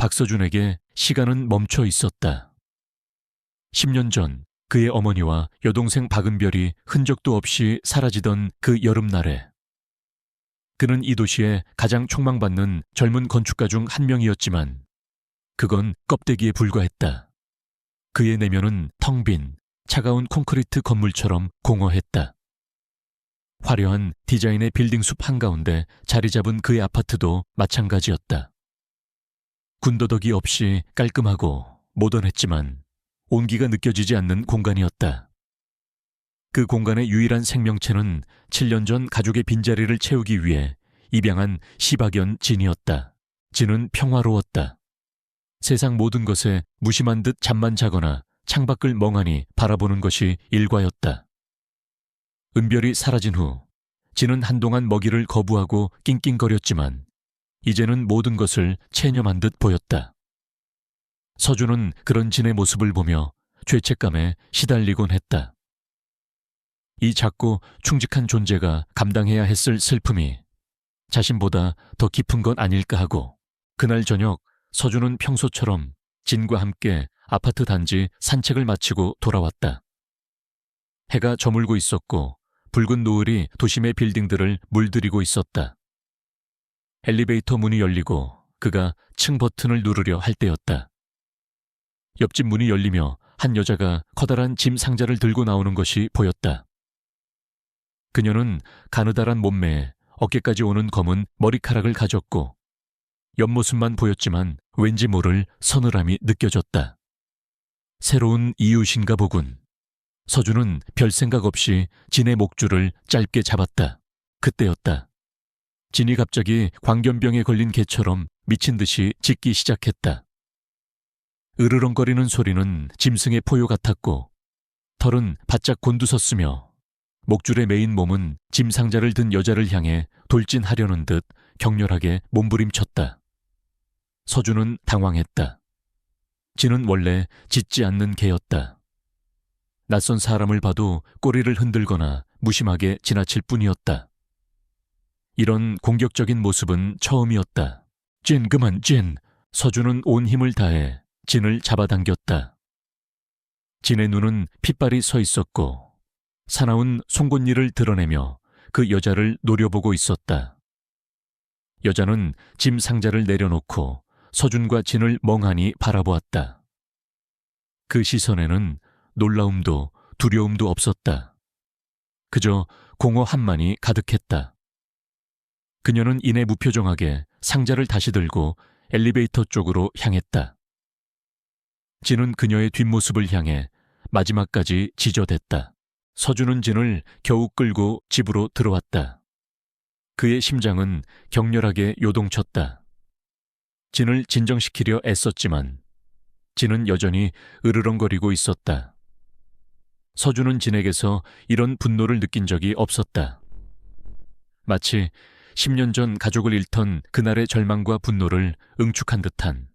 박서준에게 시간은 멈춰 있었다. 10년 전 그의 어머니와 여동생 박은별이 흔적도 없이 사라지던 그 여름날에 그는 이 도시의 가장 촉망받는 젊은 건축가 중 한 명이었지만 그건 껍데기에 불과했다. 그의 내면은 텅 빈 차가운 콘크리트 건물처럼 공허했다. 화려한 디자인의 빌딩 숲 한가운데 자리 잡은 그의 아파트도 마찬가지였다. 군더더기 없이 깔끔하고 모던했지만 온기가 느껴지지 않는 공간이었다. 그 공간의 유일한 생명체는 7년 전 가족의 빈자리를 채우기 위해 입양한 시박연 진이었다. 진은 평화로웠다. 세상 모든 것에 무심한 듯 잠만 자거나 창밖을 멍하니 바라보는 것이 일과였다. 은별이 사라진 후 진은 한동안 먹이를 거부하고 낑낑거렸지만 이제는 모든 것을 체념한 듯 보였다. 서준은 그런 진의 모습을 보며 죄책감에 시달리곤 했다. 이 작고 충직한 존재가 감당해야 했을 슬픔이 자신보다 더 깊은 건 아닐까 하고 그날 저녁 서준은 평소처럼 진과 함께 아파트 단지 산책을 마치고 돌아왔다. 해가 저물고 있었고 붉은 노을이 도심의 빌딩들을 물들이고 있었다. 엘리베이터 문이 열리고 그가 층 버튼을 누르려 할 때였다. 옆집 문이 열리며 한 여자가 커다란 짐 상자를 들고 나오는 것이 보였다. 그녀는 가느다란 몸매에 어깨까지 오는 검은 머리카락을 가졌고 옆모습만 보였지만 왠지 모를 서늘함이 느껴졌다. 새로운 이웃인가 보군. 서준은 별 생각 없이 진의 목줄을 짧게 잡았다. 그때였다. 진이 갑자기 광견병에 걸린 개처럼 미친 듯이 짖기 시작했다. 으르렁거리는 소리는 짐승의 포효 같았고 털은 바짝 곤두섰으며 목줄에 매인 몸은 짐 상자를 든 여자를 향해 돌진하려는 듯 격렬하게 몸부림쳤다. 서준은 당황했다. 진은 원래 짖지 않는 개였다. 낯선 사람을 봐도 꼬리를 흔들거나 무심하게 지나칠 뿐이었다. 이런 공격적인 모습은 처음이었다. 진, 그만, 진! 서준은 온 힘을 다해 진을 잡아당겼다. 진의 눈은 핏발이 서 있었고 사나운 송곳니를 드러내며 그 여자를 노려보고 있었다. 여자는 짐 상자를 내려놓고 서준과 진을 멍하니 바라보았다. 그 시선에는 놀라움도 두려움도 없었다. 그저 공허 한만이 가득했다. 그녀는 이내 무표정하게 상자를 다시 들고 엘리베이터 쪽으로 향했다. 진은 그녀의 뒷모습을 향해 마지막까지 지저댔다. 서준은 진을 겨우 끌고 집으로 들어왔다. 그의 심장은 격렬하게 요동쳤다. 진을 진정시키려 애썼지만 진은 여전히 으르렁거리고 있었다. 서준은 진에게서 이런 분노를 느낀 적이 없었다. 마치 10년 전 가족을 잃던 그날의 절망과 분노를 응축한 듯한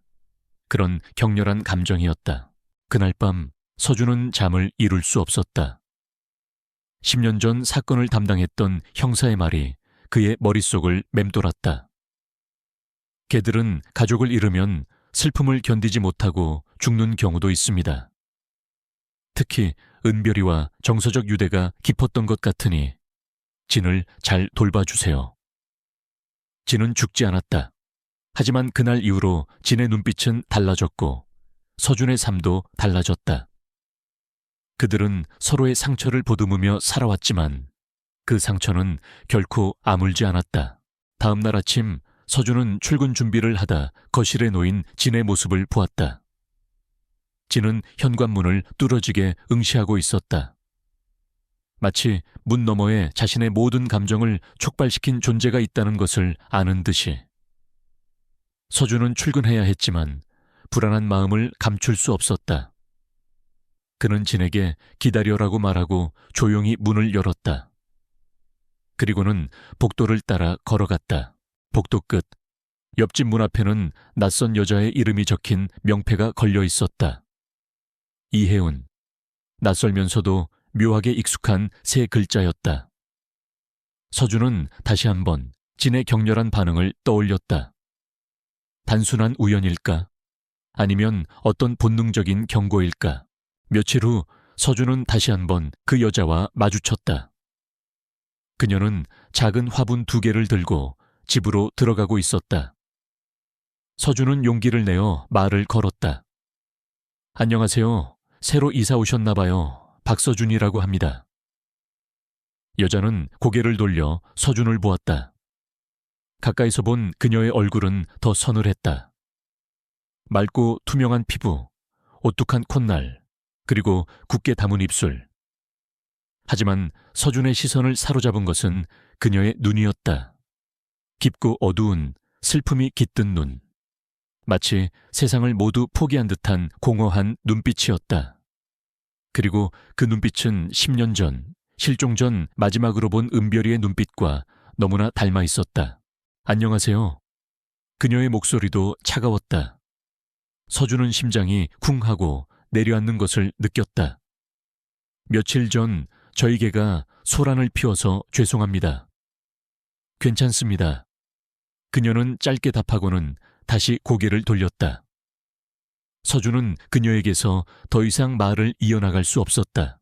그런 격렬한 감정이었다. 그날 밤 서준은 잠을 이룰 수 없었다. 10년 전 사건을 담당했던 형사의 말이 그의 머릿속을 맴돌았다. 개들은 가족을 잃으면 슬픔을 견디지 못하고 죽는 경우도 있습니다. 특히 은별이와 정서적 유대가 깊었던 것 같으니 진을 잘 돌봐주세요. 진은 죽지 않았다. 하지만 그날 이후로 진의 눈빛은 달라졌고 서준의 삶도 달라졌다. 그들은 서로의 상처를 보듬으며 살아왔지만 그 상처는 결코 아물지 않았다. 다음 날 아침 서준은 출근 준비를 하다 거실에 놓인 진의 모습을 보았다. 진은 현관문을 뚫어지게 응시하고 있었다. 마치 문 너머에 자신의 모든 감정을 촉발시킨 존재가 있다는 것을 아는 듯이. 서준은 출근해야 했지만 불안한 마음을 감출 수 없었다. 그는 진에게 기다려라고 말하고 조용히 문을 열었다. 그리고는 복도를 따라 걸어갔다. 복도 끝, 옆집 문 앞에는 낯선 여자의 이름이 적힌 명패가 걸려 있었다. 이혜운. 낯설면서도 묘하게 익숙한 세 글자였다. 서준은 다시 한번 진의 격렬한 반응을 떠올렸다. 단순한 우연일까? 아니면 어떤 본능적인 경고일까? 며칠 후 서준은 다시 한번 그 여자와 마주쳤다. 그녀는 작은 화분 2개를 들고 집으로 들어가고 있었다. 서준은 용기를 내어 말을 걸었다. 안녕하세요. 새로 이사 오셨나 봐요. 박서준이라고 합니다. 여자는 고개를 돌려 서준을 보았다. 가까이서 본 그녀의 얼굴은 더 서늘했다. 맑고 투명한 피부, 오뚝한 콧날, 그리고 굳게 담은 입술. 하지만 서준의 시선을 사로잡은 것은 그녀의 눈이었다. 깊고 어두운 슬픔이 깃든 눈. 마치 세상을 모두 포기한 듯한 공허한 눈빛이었다. 그리고 그 눈빛은 10년 전, 실종 전 마지막으로 본 은별이의 눈빛과 너무나 닮아 있었다. 안녕하세요. 그녀의 목소리도 차가웠다. 서준은 심장이 쿵 하고 내려앉는 것을 느꼈다. 며칠 전 저희 개가 소란을 피워서 죄송합니다. 괜찮습니다. 그녀는 짧게 답하고는 다시 고개를 돌렸다. 서준은 그녀에게서 더 이상 말을 이어나갈 수 없었다.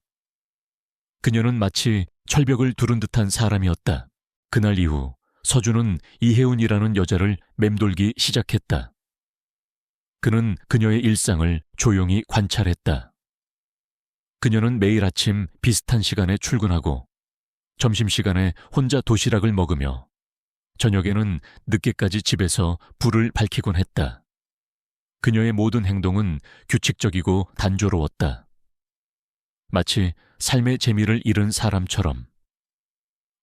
그녀는 마치 철벽을 두른 듯한 사람이었다. 그날 이후 서준은 이혜운이라는 여자를 맴돌기 시작했다. 그는 그녀의 일상을 조용히 관찰했다. 그녀는 매일 아침 비슷한 시간에 출근하고 점심시간에 혼자 도시락을 먹으며 저녁에는 늦게까지 집에서 불을 밝히곤 했다. 그녀의 모든 행동은 규칙적이고 단조로웠다. 마치 삶의 재미를 잃은 사람처럼.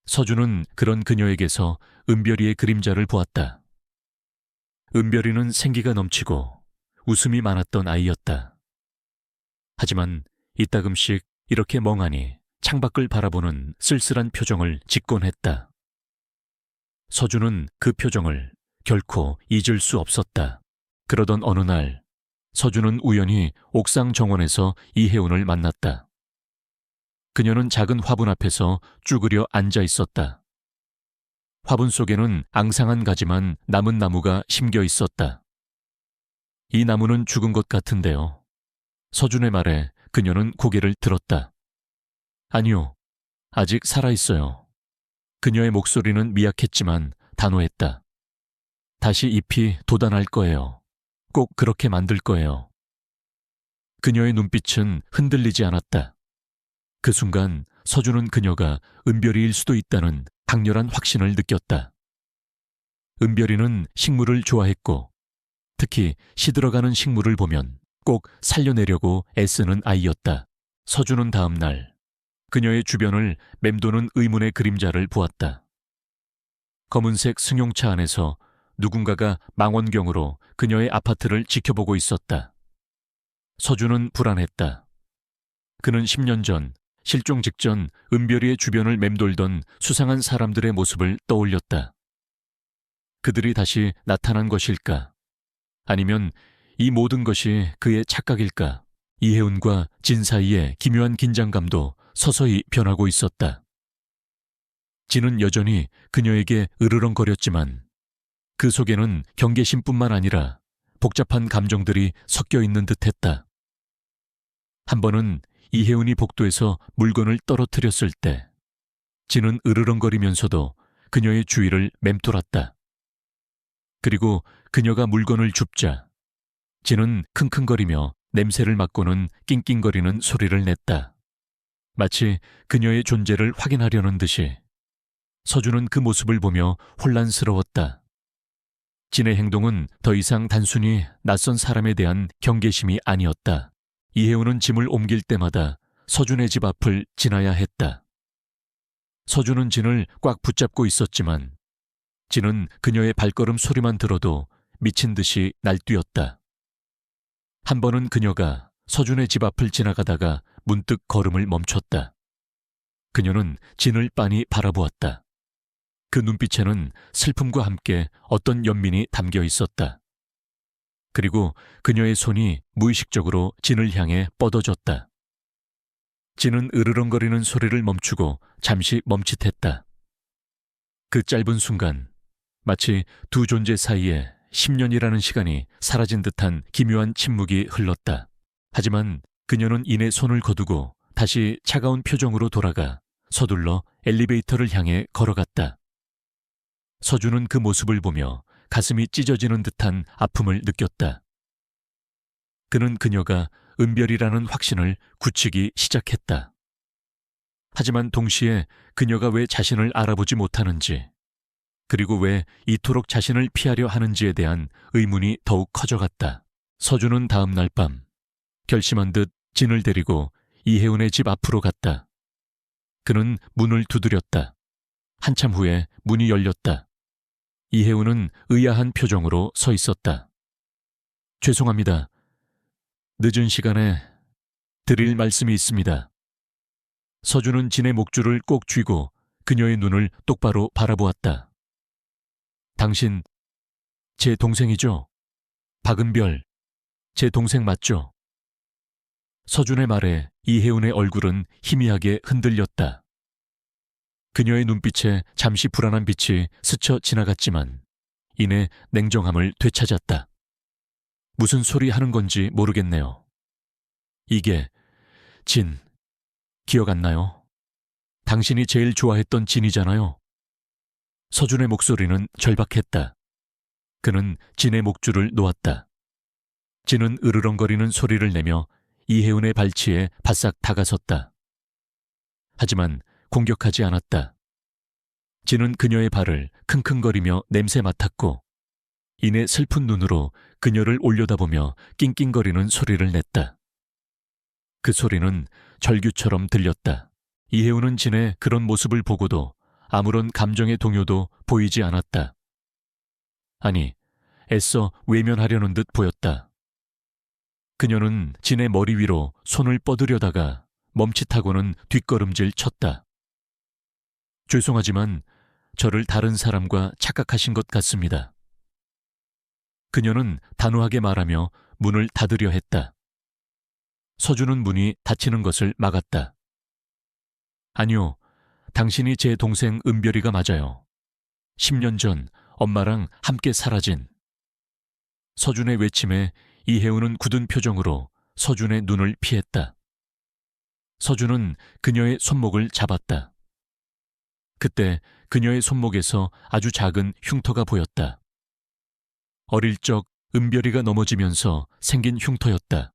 서준은 그런 그녀에게서 은별이의 그림자를 보았다. 은별이는 생기가 넘치고 웃음이 많았던 아이였다. 하지만 이따금씩 이렇게 멍하니 창밖을 바라보는 쓸쓸한 표정을 짓곤 했다. 서준은 그 표정을 결코 잊을 수 없었다. 그러던 어느 날 서준은 우연히 옥상 정원에서 이혜운을 만났다. 그녀는 작은 화분 앞에서 쭈그려 앉아 있었다. 화분 속에는 앙상한 가지만 남은 나무가 심겨 있었다. 이 나무는 죽은 것 같은데요. 서준의 말에 그녀는 고개를 들었다. 아니요, 아직 살아있어요. 그녀의 목소리는 미약했지만 단호했다. 다시 잎이 돋아날 거예요. 꼭 그렇게 만들 거예요. 그녀의 눈빛은 흔들리지 않았다. 그 순간 서준은 그녀가 은별이일 수도 있다는 강렬한 확신을 느꼈다. 은별이는 식물을 좋아했고 특히 시들어가는 식물을 보면 꼭 살려내려고 애쓰는 아이였다. 서준은 다음 날 그녀의 주변을 맴도는 의문의 그림자를 보았다. 검은색 승용차 안에서 누군가가 망원경으로 그녀의 아파트를 지켜보고 있었다. 서준은 불안했다. 그는 10년 전 실종 직전 은별이의 주변을 맴돌던 수상한 사람들의 모습을 떠올렸다. 그들이 다시 나타난 것일까? 아니면 이 모든 것이 그의 착각일까? 이혜운과 진 사이의 기묘한 긴장감도 서서히 변하고 있었다. 진은 여전히 그녀에게 으르렁거렸지만 그 속에는 경계심뿐만 아니라 복잡한 감정들이 섞여 있는 듯했다. 한 번은 이혜운이 복도에서 물건을 떨어뜨렸을 때 진은 으르렁거리면서도 그녀의 주위를 맴돌았다. 그리고 그녀가 물건을 줍자 진은 킁킁거리며 냄새를 맡고는 낑낑거리는 소리를 냈다. 마치 그녀의 존재를 확인하려는 듯이. 서준은 그 모습을 보며 혼란스러웠다. 진의 행동은 더 이상 단순히 낯선 사람에 대한 경계심이 아니었다. 이혜운은 짐을 옮길 때마다 서준의 집 앞을 지나야 했다. 서준은 진을 꽉 붙잡고 있었지만 진은 그녀의 발걸음 소리만 들어도 미친 듯이 날뛰었다. 한 번은 그녀가 서준의 집 앞을 지나가다가 문득 걸음을 멈췄다. 그녀는 진을 빤히 바라보았다. 그 눈빛에는 슬픔과 함께 어떤 연민이 담겨 있었다. 그리고 그녀의 손이 무의식적으로 진을 향해 뻗어졌다. 진은 으르렁거리는 소리를 멈추고 잠시 멈칫했다. 그 짧은 순간 마치 두 존재 사이에 10년이라는 시간이 사라진 듯한 기묘한 침묵이 흘렀다. 하지만 그녀는 이내 손을 거두고 다시 차가운 표정으로 돌아가 서둘러 엘리베이터를 향해 걸어갔다. 서준은 그 모습을 보며 가슴이 찢어지는 듯한 아픔을 느꼈다. 그는 그녀가 은별이라는 확신을 굳히기 시작했다. 하지만 동시에 그녀가 왜 자신을 알아보지 못하는지, 그리고 왜 이토록 자신을 피하려 하는지에 대한 의문이 더욱 커져갔다. 서준은 다음 날 밤 결심한 듯 진을 데리고 이혜운의 집 앞으로 갔다. 그는 문을 두드렸다. 한참 후에 문이 열렸다. 이혜운은 의아한 표정으로 서 있었다. 죄송합니다. 늦은 시간에 드릴 말씀이 있습니다. 서준은 진의 목줄을 꼭 쥐고 그녀의 눈을 똑바로 바라보았다. 당신, 제 동생이죠? 박은별, 제 동생 맞죠? 서준의 말에 이혜운의 얼굴은 희미하게 흔들렸다. 그녀의 눈빛에 잠시 불안한 빛이 스쳐 지나갔지만 이내 냉정함을 되찾았다. 무슨 소리 하는 건지 모르겠네요. 이게 진, 기억 안 나요? 당신이 제일 좋아했던 진이잖아요. 서준의 목소리는 절박했다. 그는 진의 목줄을 놓았다. 진은 으르렁거리는 소리를 내며 이혜운의 발치에 바싹 다가섰다. 하지만 공격하지 않았다. 진은 그녀의 발을 킁킁거리며 냄새 맡았고 이내 슬픈 눈으로 그녀를 올려다보며 낑낑거리는 소리를 냈다. 그 소리는 절규처럼 들렸다. 이혜운은 진의 그런 모습을 보고도 아무런 감정의 동요도 보이지 않았다. 아니, 애써 외면하려는 듯 보였다. 그녀는 진의 머리 위로 손을 뻗으려다가 멈칫하고는 뒷걸음질 쳤다. 죄송하지만 저를 다른 사람과 착각하신 것 같습니다. 그녀는 단호하게 말하며 문을 닫으려 했다. 서준은 문이 닫히는 것을 막았다. 아니요, 당신이 제 동생 은별이가 맞아요. 10년 전 엄마랑 함께 사라진. 서준의 외침에 이혜운은 굳은 표정으로 서준의 눈을 피했다. 서준은 그녀의 손목을 잡았다. 그때 그녀의 손목에서 아주 작은 흉터가 보였다. 어릴 적 은별이가 넘어지면서 생긴 흉터였다.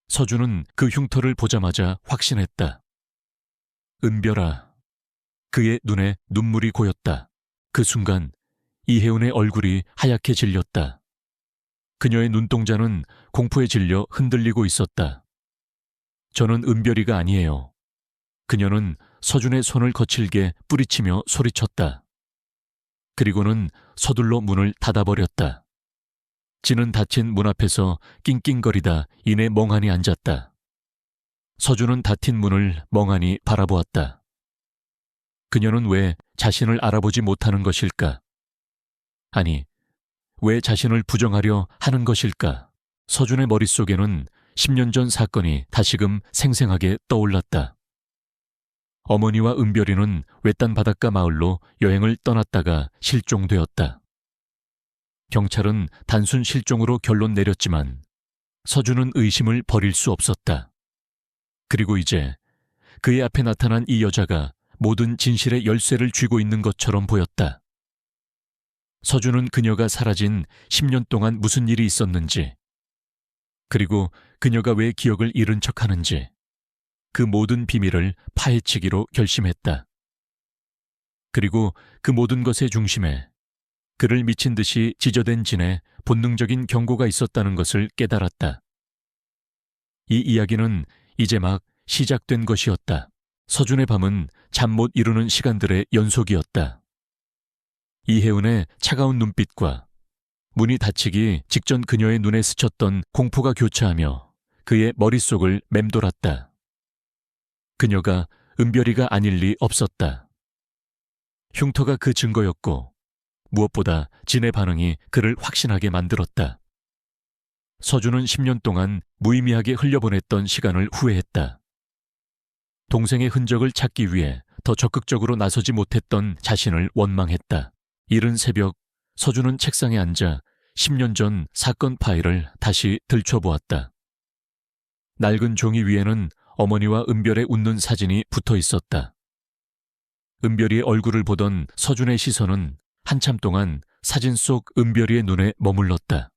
서준은 그 흉터를 보자마자 확신했다. 은별아. 그의 눈에 눈물이 고였다. 그 순간 이혜운의 얼굴이 하얗게 질렸다. 그녀의 눈동자는 공포에 질려 흔들리고 있었다. 저는 은별이가 아니에요. 그녀는 서준의 손을 거칠게 뿌리치며 소리쳤다. 그리고는 서둘러 문을 닫아버렸다. 진은 닫힌 문 앞에서 낑낑거리다 이내 멍하니 앉았다. 서준은 닫힌 문을 멍하니 바라보았다. 그녀는 왜 자신을 알아보지 못하는 것일까? 아니, 왜 자신을 부정하려 하는 것일까? 서준의 머릿속에는 10년 전 사건이 다시금 생생하게 떠올랐다. 어머니와 은별이는 외딴 바닷가 마을로 여행을 떠났다가 실종되었다. 경찰은 단순 실종으로 결론 내렸지만 서준은 의심을 버릴 수 없었다. 그리고 이제 그의 앞에 나타난 이 여자가 모든 진실의 열쇠를 쥐고 있는 것처럼 보였다. 서준은 그녀가 사라진 10년 동안 무슨 일이 있었는지, 그리고 그녀가 왜 기억을 잃은 척하는지, 그 모든 비밀을 파헤치기로 결심했다. 그리고 그 모든 것의 중심에 그를 미친 듯이 지저댄 진의 본능적인 경고가 있었다는 것을 깨달았다. 이 이야기는 이제 막 시작된 것이었다. 서준의 밤은 잠 못 이루는 시간들의 연속이었다. 이혜운의 차가운 눈빛과 문이 닫히기 직전 그녀의 눈에 스쳤던 공포가 교차하며 그의 머릿속을 맴돌았다. 그녀가 은별이가 아닐 리 없었다. 흉터가 그 증거였고 무엇보다 진의 반응이 그를 확신하게 만들었다. 서준은 10년 동안 무의미하게 흘려보냈던 시간을 후회했다. 동생의 흔적을 찾기 위해 더 적극적으로 나서지 못했던 자신을 원망했다. 이른 새벽 서준은 책상에 앉아 10년 전 사건 파일을 다시 들춰보았다. 낡은 종이 위에는 어머니와 은별의 웃는 사진이 붙어 있었다. 은별이의 얼굴을 보던 서준의 시선은 한참 동안 사진 속 은별이의 눈에 머물렀다.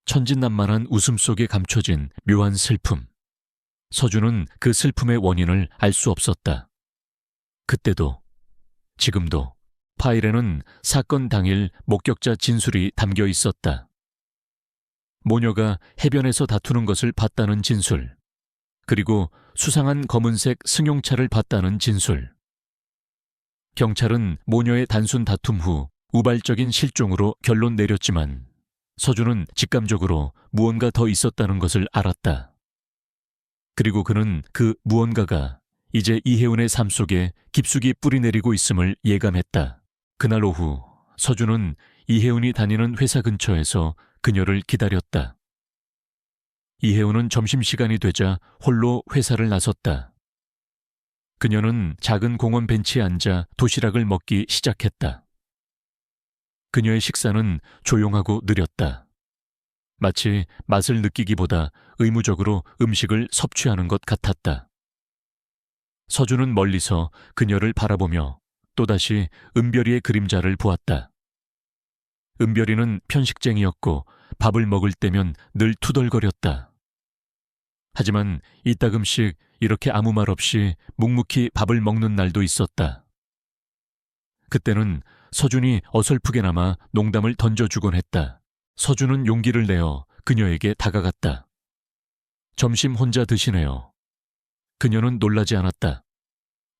천진난만한 웃음 속에 감춰진 묘한 슬픔. 서준은 그 슬픔의 원인을 알 수 없었다. 그때도, 지금도 파일에는 사건 당일 목격자 진술이 담겨 있었다. 모녀가 해변에서 다투는 것을 봤다는 진술, 그리고 수상한 검은색 승용차를 봤다는 진술. 경찰은 모녀의 단순 다툼 후 우발적인 실종으로 결론 내렸지만 서준은 직감적으로 무언가 더 있었다는 것을 알았다. 그리고 그는 그 무언가가 이제 이혜운의 삶 속에 깊숙이 뿌리내리고 있음을 예감했다. 그날 오후 서준은 이혜운이 다니는 회사 근처에서 그녀를 기다렸다. 이혜운은 점심시간이 되자 홀로 회사를 나섰다. 그녀는 작은 공원 벤치에 앉아 도시락을 먹기 시작했다. 그녀의 식사는 조용하고 느렸다. 마치 맛을 느끼기보다 의무적으로 음식을 섭취하는 것 같았다. 서준은 멀리서 그녀를 바라보며 또다시 은별이의 그림자를 보았다. 은별이는 편식쟁이였고 밥을 먹을 때면 늘 투덜거렸다. 하지만 이따금씩 이렇게 아무 말 없이 묵묵히 밥을 먹는 날도 있었다. 그때는 서준이 어설프게나마 농담을 던져주곤 했다. 서준은 용기를 내어 그녀에게 다가갔다. 점심 혼자 드시네요. 그녀는 놀라지 않았다.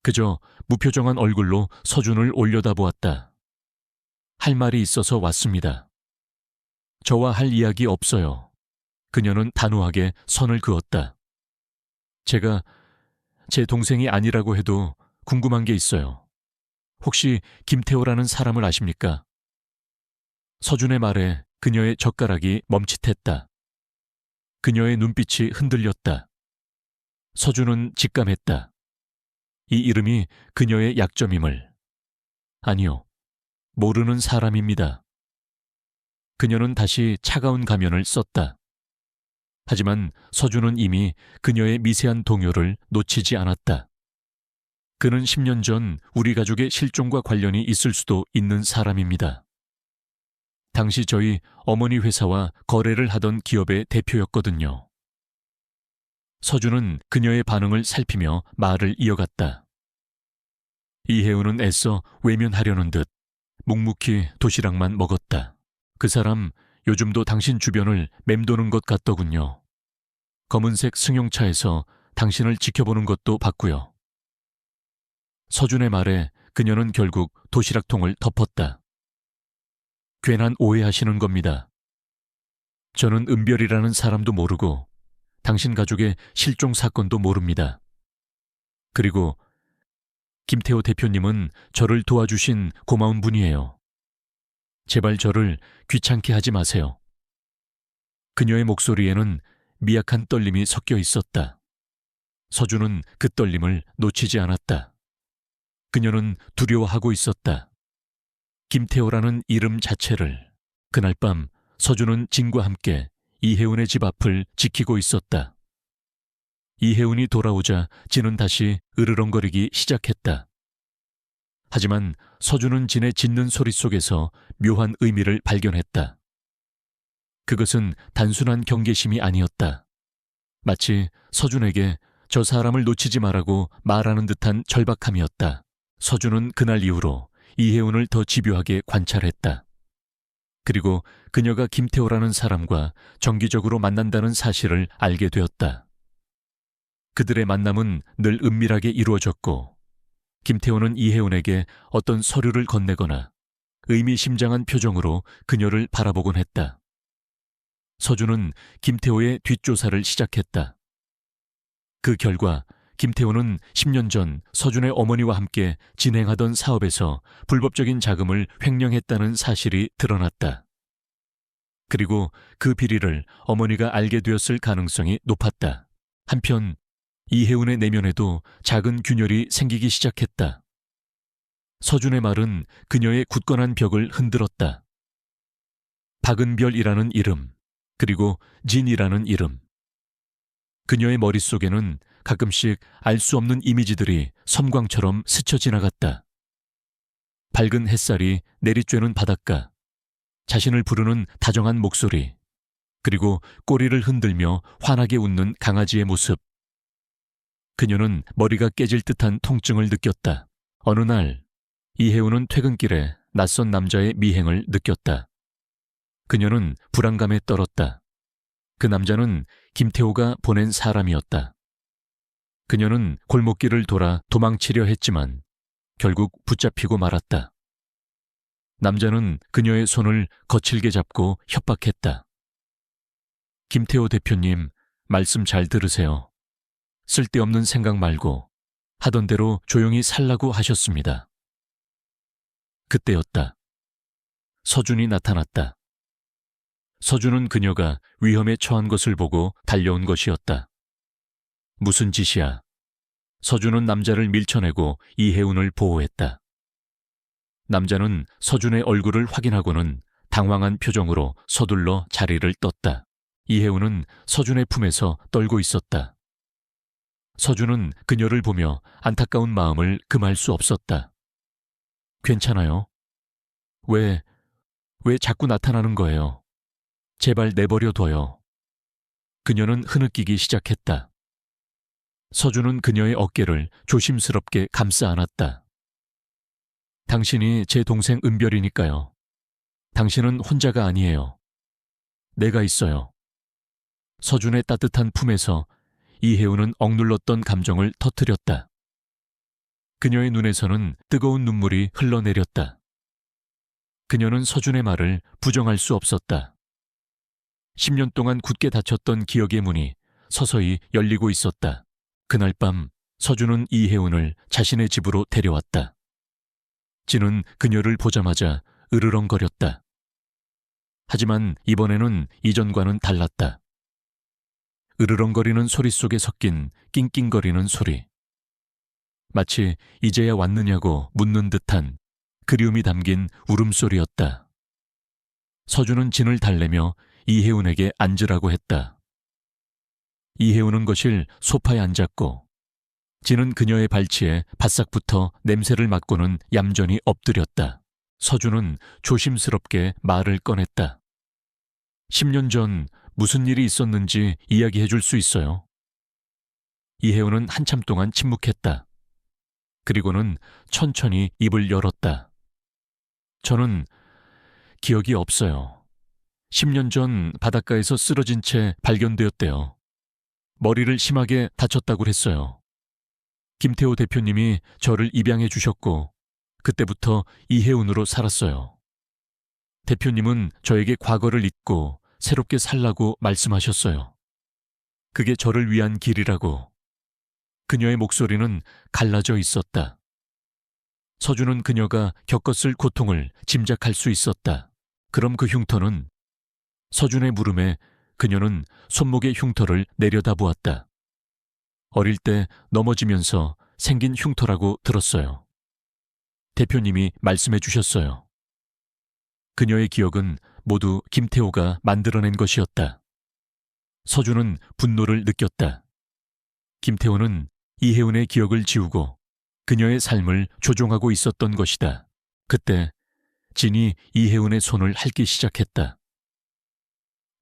그저 무표정한 얼굴로 서준을 올려다보았다. 할 말이 있어서 왔습니다. 저와 할 이야기 없어요. 그녀는 단호하게 선을 그었다. 제가 제 동생이 아니라고 해도 궁금한 게 있어요. 혹시 김태호라는 사람을 아십니까? 서준의 말에 그녀의 젓가락이 멈칫했다. 그녀의 눈빛이 흔들렸다. 서준은 직감했다. 이 이름이 그녀의 약점임을. 아니요, 모르는 사람입니다. 그녀는 다시 차가운 가면을 썼다. 하지만 서준은 이미 그녀의 미세한 동요를 놓치지 않았다. 그는 10년 전 우리 가족의 실종과 관련이 있을 수도 있는 사람입니다. 당시 저희 어머니 회사와 거래를 하던 기업의 대표였거든요. 서준은 그녀의 반응을 살피며 말을 이어갔다. 이혜운은 애써 외면하려는 듯 묵묵히 도시락만 먹었다. 그 사람 요즘도 당신 주변을 맴도는 것 같더군요. 검은색 승용차에서 당신을 지켜보는 것도 봤고요. 서준의 말에 그녀는 결국 도시락통을 덮었다. 괜한 오해하시는 겁니다. 저는 은별이라는 사람도 모르고 당신 가족의 실종 사건도 모릅니다. 그리고 김태호 대표님은 저를 도와주신 고마운 분이에요. 제발 저를 귀찮게 하지 마세요. 그녀의 목소리에는 미약한 떨림이 섞여 있었다. 서준은 그 떨림을 놓치지 않았다. 그녀는 두려워하고 있었다. 김태호라는 이름 자체를. 그날 밤 서준은 진과 함께 이혜운의 집 앞을 지키고 있었다. 이혜운이 돌아오자 진은 다시 으르렁거리기 시작했다. 하지만 서준은 진의 짖는 소리 속에서 묘한 의미를 발견했다. 그것은 단순한 경계심이 아니었다. 마치 서준에게 저 사람을 놓치지 말라고 말하는 듯한 절박함이었다. 서준은 그날 이후로 이혜운을 더 집요하게 관찰했다. 그리고 그녀가 김태호라는 사람과 정기적으로 만난다는 사실을 알게 되었다. 그들의 만남은 늘 은밀하게 이루어졌고 김태호는 이혜운에게 어떤 서류를 건네거나 의미심장한 표정으로 그녀를 바라보곤 했다. 서준은 김태호의 뒷조사를 시작했다. 그 결과 김태호는 10년 전 서준의 어머니와 함께 진행하던 사업에서 불법적인 자금을 횡령했다는 사실이 드러났다. 그리고 그 비리를 어머니가 알게 되었을 가능성이 높았다. 한편 이혜운의 내면에도 작은 균열이 생기기 시작했다. 서준의 말은 그녀의 굳건한 벽을 흔들었다. 박은별이라는 이름, 그리고 진이라는 이름. 그녀의 머릿속에는 가끔씩 알 수 없는 이미지들이 섬광처럼 스쳐 지나갔다. 밝은 햇살이 내리쬐는 바닷가, 자신을 부르는 다정한 목소리, 그리고 꼬리를 흔들며 환하게 웃는 강아지의 모습. 그녀는 머리가 깨질 듯한 통증을 느꼈다. 어느 날 이혜우는 퇴근길에 낯선 남자의 미행을 느꼈다. 그녀는 불안감에 떨었다. 그 남자는 김태호가 보낸 사람이었다. 그녀는 골목길을 돌아 도망치려 했지만 결국 붙잡히고 말았다. 남자는 그녀의 손을 거칠게 잡고 협박했다. 김태호 대표님, 말씀 잘 들으세요. 쓸데없는 생각 말고 하던 대로 조용히 살라고 하셨습니다. 그때였다. 서준이 나타났다. 서준은 그녀가 위험에 처한 것을 보고 달려온 것이었다. 무슨 짓이야? 서준은 남자를 밀쳐내고 이혜운을 보호했다. 남자는 서준의 얼굴을 확인하고는 당황한 표정으로 서둘러 자리를 떴다. 이혜운은 서준의 품에서 떨고 있었다. 서준은 그녀를 보며 안타까운 마음을 금할 수 없었다. 괜찮아요? 왜 자꾸 나타나는 거예요? 제발 내버려 둬요. 그녀는 흐느끼기 시작했다. 서준은 그녀의 어깨를 조심스럽게 감싸 안았다. 당신이 제 동생 은별이니까요. 당신은 혼자가 아니에요. 내가 있어요. 서준의 따뜻한 품에서 이혜우는 억눌렀던 감정을 터뜨렸다. 그녀의 눈에서는 뜨거운 눈물이 흘러내렸다. 그녀는 서준의 말을 부정할 수 없었다. 10년 동안 굳게 닫혔던 기억의 문이 서서히 열리고 있었다. 그날 밤 서준은 이혜운을 자신의 집으로 데려왔다. 진은 그녀를 보자마자 으르렁거렸다. 하지만 이번에는 이전과는 달랐다. 으르렁거리는 소리 속에 섞인 낑낑거리는 소리. 마치 이제야 왔느냐고 묻는 듯한 그리움이 담긴 울음소리였다. 서준은 진을 달래며 이혜운에게 앉으라고 했다. 이혜운은 거실 소파에 앉았고 진은 그녀의 발치에 바싹 붙어 냄새를 맡고는 얌전히 엎드렸다. 서준은 조심스럽게 말을 꺼냈다. 10년 전 무슨 일이 있었는지 이야기해 줄 수 있어요? 이혜운은 한참 동안 침묵했다. 그리고는 천천히 입을 열었다. 저는 기억이 없어요. 10년 전 바닷가에서 쓰러진 채 발견되었대요. 머리를 심하게 다쳤다고 했어요. 김태호 대표님이 저를 입양해 주셨고 그때부터 이혜운으로 살았어요. 대표님은 저에게 과거를 잊고 새롭게 살라고 말씀하셨어요. 그게 저를 위한 길이라고. 그녀의 목소리는 갈라져 있었다. 서준은 그녀가 겪었을 고통을 짐작할 수 있었다. 그럼 그 흉터는? 서준의 물음에 그녀는 손목의 흉터를 내려다보았다. 어릴 때 넘어지면서 생긴 흉터라고 들었어요. 대표님이 말씀해 주셨어요. 그녀의 기억은 모두 김태호가 만들어낸 것이었다. 서준은 분노를 느꼈다. 김태호는 이혜운의 기억을 지우고 그녀의 삶을 조종하고 있었던 것이다. 그때 진이 이혜운의 손을 핥기 시작했다.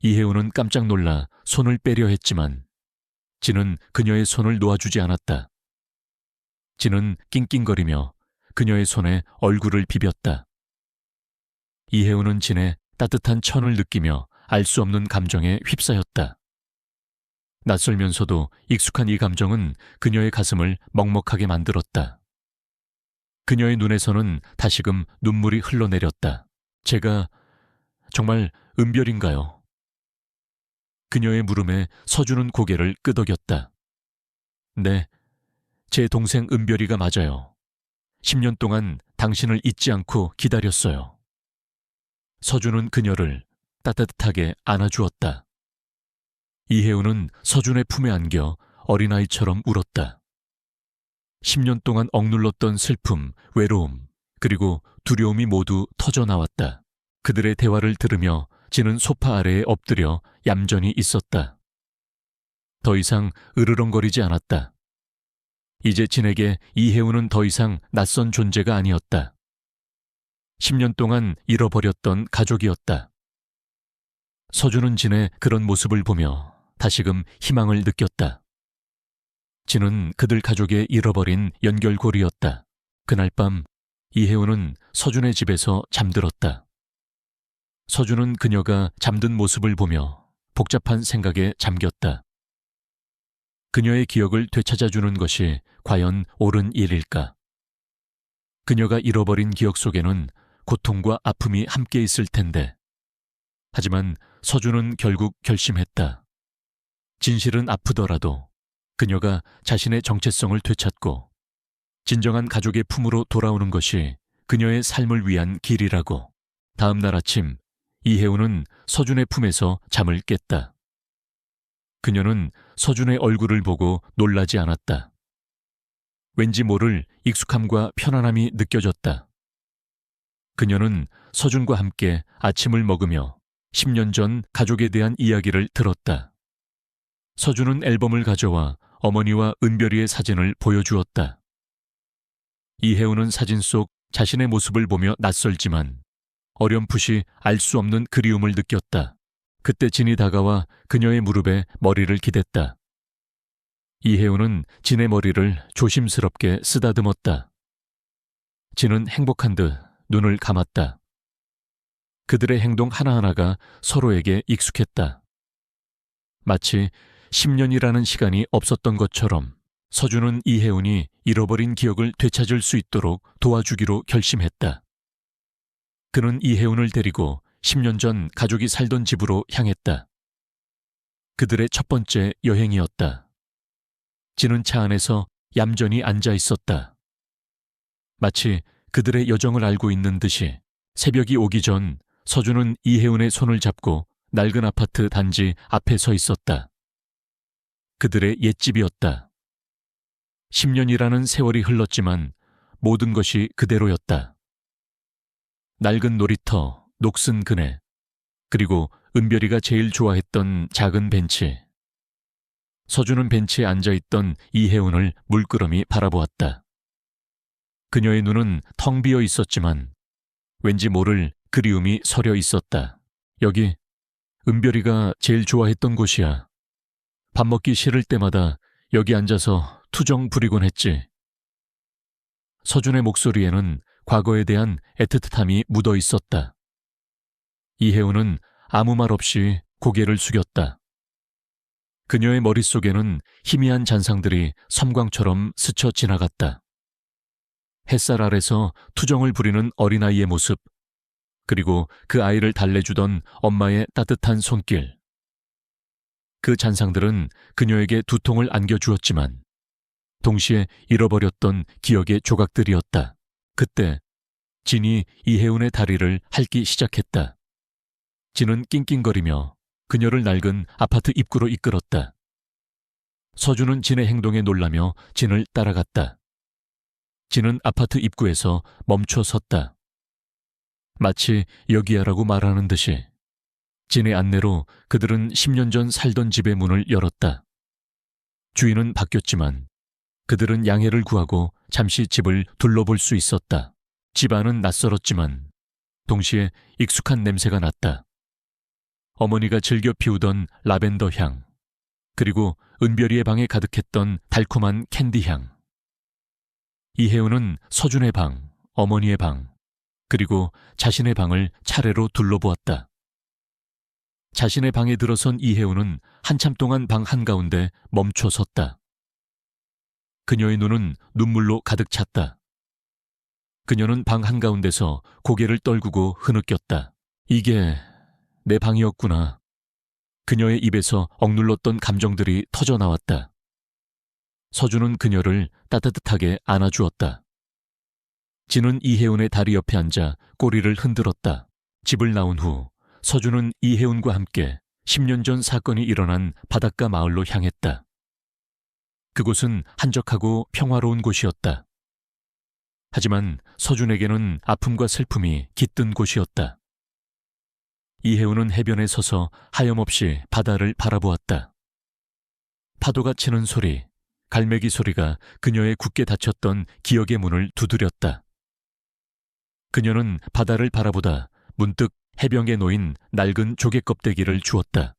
이혜운은 깜짝 놀라 손을 빼려 했지만 진은 그녀의 손을 놓아주지 않았다. 진은 낑낑거리며 그녀의 손에 얼굴을 비볐다. 이혜운은 진의 따뜻한 천을 느끼며 알 수 없는 감정에 휩싸였다. 낯설면서도 익숙한 이 감정은 그녀의 가슴을 먹먹하게 만들었다. 그녀의 눈에서는 다시금 눈물이 흘러내렸다. 제가 정말 은별인가요? 그녀의 물음에 서준은 고개를 끄덕였다. 네, 제 동생 은별이가 맞아요. 10년 동안 당신을 잊지 않고 기다렸어요. 서준은 그녀를 따뜻하게 안아주었다. 이혜운은 서준의 품에 안겨 어린아이처럼 울었다. 10년 동안 억눌렀던 슬픔, 외로움, 그리고 두려움이 모두 터져나왔다. 그들의 대화를 들으며 진은 소파 아래에 엎드려 얌전히 있었다. 더 이상 으르렁거리지 않았다. 이제 진에게 이혜운은 더 이상 낯선 존재가 아니었다. 10년 동안 잃어버렸던 가족이었다. 서준은 진의 그런 모습을 보며 다시금 희망을 느꼈다. 진은 그들 가족의 잃어버린 연결고리였다. 그날 밤 이혜운은 서준의 집에서 잠들었다. 서준은 그녀가 잠든 모습을 보며 복잡한 생각에 잠겼다. 그녀의 기억을 되찾아주는 것이 과연 옳은 일일까? 그녀가 잃어버린 기억 속에는 고통과 아픔이 함께 있을 텐데. 하지만 서준은 결국 결심했다. 진실은 아프더라도 그녀가 자신의 정체성을 되찾고 진정한 가족의 품으로 돌아오는 것이 그녀의 삶을 위한 길이라고. 다음 날 아침 이혜운은 서준의 품에서 잠을 깼다. 그녀는 서준의 얼굴을 보고 놀라지 않았다. 왠지 모를 익숙함과 편안함이 느껴졌다. 그녀는 서준과 함께 아침을 먹으며 10년 전 가족에 대한 이야기를 들었다. 서준은 앨범을 가져와 어머니와 은별이의 사진을 보여주었다. 이혜운은 사진 속 자신의 모습을 보며 낯설지만 어렴풋이 알 수 없는 그리움을 느꼈다. 그때 진이 다가와 그녀의 무릎에 머리를 기댔다. 이혜운은 진의 머리를 조심스럽게 쓰다듬었다. 진은 행복한 듯 눈을 감았다. 그들의 행동 하나하나가 서로에게 익숙했다. 마치 10년이라는 시간이 없었던 것처럼 서준은 이혜운이 잃어버린 기억을 되찾을 수 있도록 도와주기로 결심했다. 그는 이혜운을 데리고 10년 전 가족이 살던 집으로 향했다. 그들의 첫 번째 여행이었다. 진은 차 안에서 얌전히 앉아 있었다. 마치 그들의 여정을 알고 있는 듯이 새벽이 오기 전 서준은 이혜운의 손을 잡고 낡은 아파트 단지 앞에 서 있었다. 그들의 옛집이었다. 10년이라는 세월이 흘렀지만 모든 것이 그대로였다. 낡은 놀이터, 녹슨 그네, 그리고 은별이가 제일 좋아했던 작은 벤치. 서준은 벤치에 앉아있던 이혜운을 물끄러미 바라보았다. 그녀의 눈은 텅 비어 있었지만 왠지 모를 그리움이 서려 있었다. 여기 은별이가 제일 좋아했던 곳이야. 밥 먹기 싫을 때마다 여기 앉아서 투정 부리곤 했지. 서준의 목소리에는 과거에 대한 애틋함이 묻어 있었다. 이혜운은 아무 말 없이 고개를 숙였다. 그녀의 머릿속에는 희미한 잔상들이 섬광처럼 스쳐 지나갔다. 햇살 아래서 투정을 부리는 어린아이의 모습, 그리고 그 아이를 달래주던 엄마의 따뜻한 손길. 그 잔상들은 그녀에게 두통을 안겨주었지만 동시에 잃어버렸던 기억의 조각들이었다. 그때 진이 이혜운의 다리를 핥기 시작했다. 진은 낑낑거리며 그녀를 낡은 아파트 입구로 이끌었다. 서준은 진의 행동에 놀라며 진을 따라갔다. 진은 아파트 입구에서 멈춰 섰다. 마치 여기야라고 말하는 듯이 진의 안내로 그들은 10년 전 살던 집의 문을 열었다. 주인은 바뀌었지만 그들은 양해를 구하고 잠시 집을 둘러볼 수 있었다. 집 안은 낯설었지만 동시에 익숙한 냄새가 났다. 어머니가 즐겨 피우던 라벤더 향, 그리고 은별이의 방에 가득했던 달콤한 캔디 향. 이혜운은 서준의 방, 어머니의 방, 그리고 자신의 방을 차례로 둘러보았다. 자신의 방에 들어선 이혜운은 한참 동안 방 한가운데 멈춰 섰다. 그녀의 눈은 눈물로 가득 찼다. 그녀는 방 한가운데서 고개를 떨구고 흐느꼈다. 이게 내 방이었구나. 그녀의 입에서 억눌렀던 감정들이 터져나왔다. 서준은 그녀를 따뜻하게 안아주었다. 진은 이혜운의 다리 옆에 앉아 꼬리를 흔들었다. 집을 나온 후 서준은 이혜운과 함께 10년 전 사건이 일어난 바닷가 마을로 향했다. 그곳은 한적하고 평화로운 곳이었다. 하지만 서준에게는 아픔과 슬픔이 깃든 곳이었다. 이혜우는 해변에 서서 하염없이 바다를 바라보았다. 파도가 치는 소리, 갈매기 소리가 그녀의 굳게 닫혔던 기억의 문을 두드렸다. 그녀는 바다를 바라보다 문득 해변에 놓인 낡은 조개 껍데기를 주었다.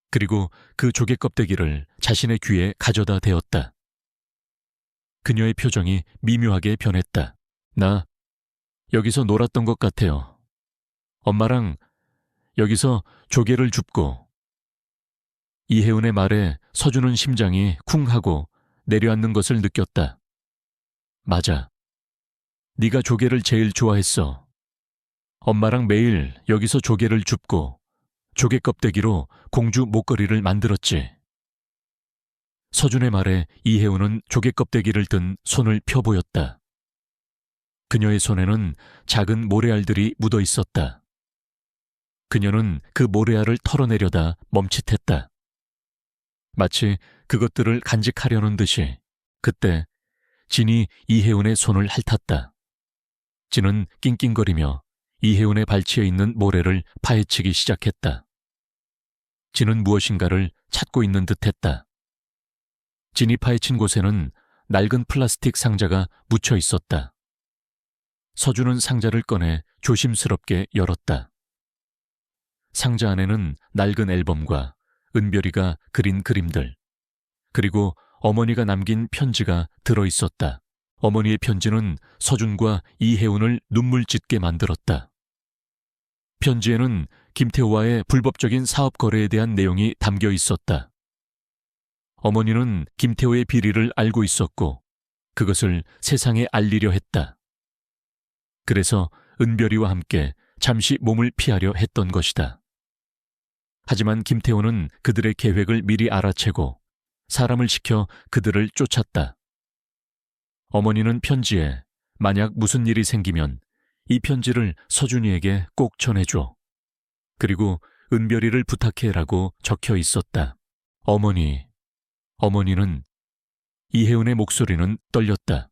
그리고 그 조개 껍데기를 자신의 귀에 가져다 대었다. 그녀의 표정이 미묘하게 변했다. 나 여기서 놀았던 것 같아요. 엄마랑 여기서 조개를 줍고. 이혜은의 말에 서준은 심장이 쿵 하고 내려앉는 것을 느꼈다. 맞아. 네가 조개를 제일 좋아했어. 엄마랑 매일 여기서 조개를 줍고 조개 껍데기로 공주 목걸이를 만들었지. 서준의 말에 이혜은은 조개 껍데기를 든 손을 펴 보였다. 그녀의 손에는 작은 모래알들이 묻어 있었다. 그녀는 그 모래알을 털어내려다 멈칫했다. 마치 그것들을 간직하려는 듯이 그때 진이 이혜은의 손을 핥았다. 진은 낑낑거리며 이혜은의 발치에 있는 모래를 파헤치기 시작했다. 진은 무엇인가를 찾고 있는 듯했다. 진이 파헤친 곳에는 낡은 플라스틱 상자가 묻혀 있었다. 서준은 상자를 꺼내 조심스럽게 열었다. 상자 안에는 낡은 앨범과 은별이가 그린 그림들, 그리고 어머니가 남긴 편지가 들어 있었다. 어머니의 편지는 서준과 이혜운을 눈물 짓게 만들었다. 편지에는 김태호와의 불법적인 사업 거래에 대한 내용이 담겨 있었다. 어머니는 김태호의 비리를 알고 있었고 그것을 세상에 알리려 했다. 그래서 은별이와 함께 잠시 몸을 피하려 했던 것이다. 하지만 김태호는 그들의 계획을 미리 알아채고 사람을 시켜 그들을 쫓았다. 어머니는 편지에 만약 무슨 일이 생기면 이 편지를 서준이에게 꼭 전해줘. 그리고 은별이를 부탁해라고 적혀 있었다. 어머니는 이혜은의 목소리는 떨렸다.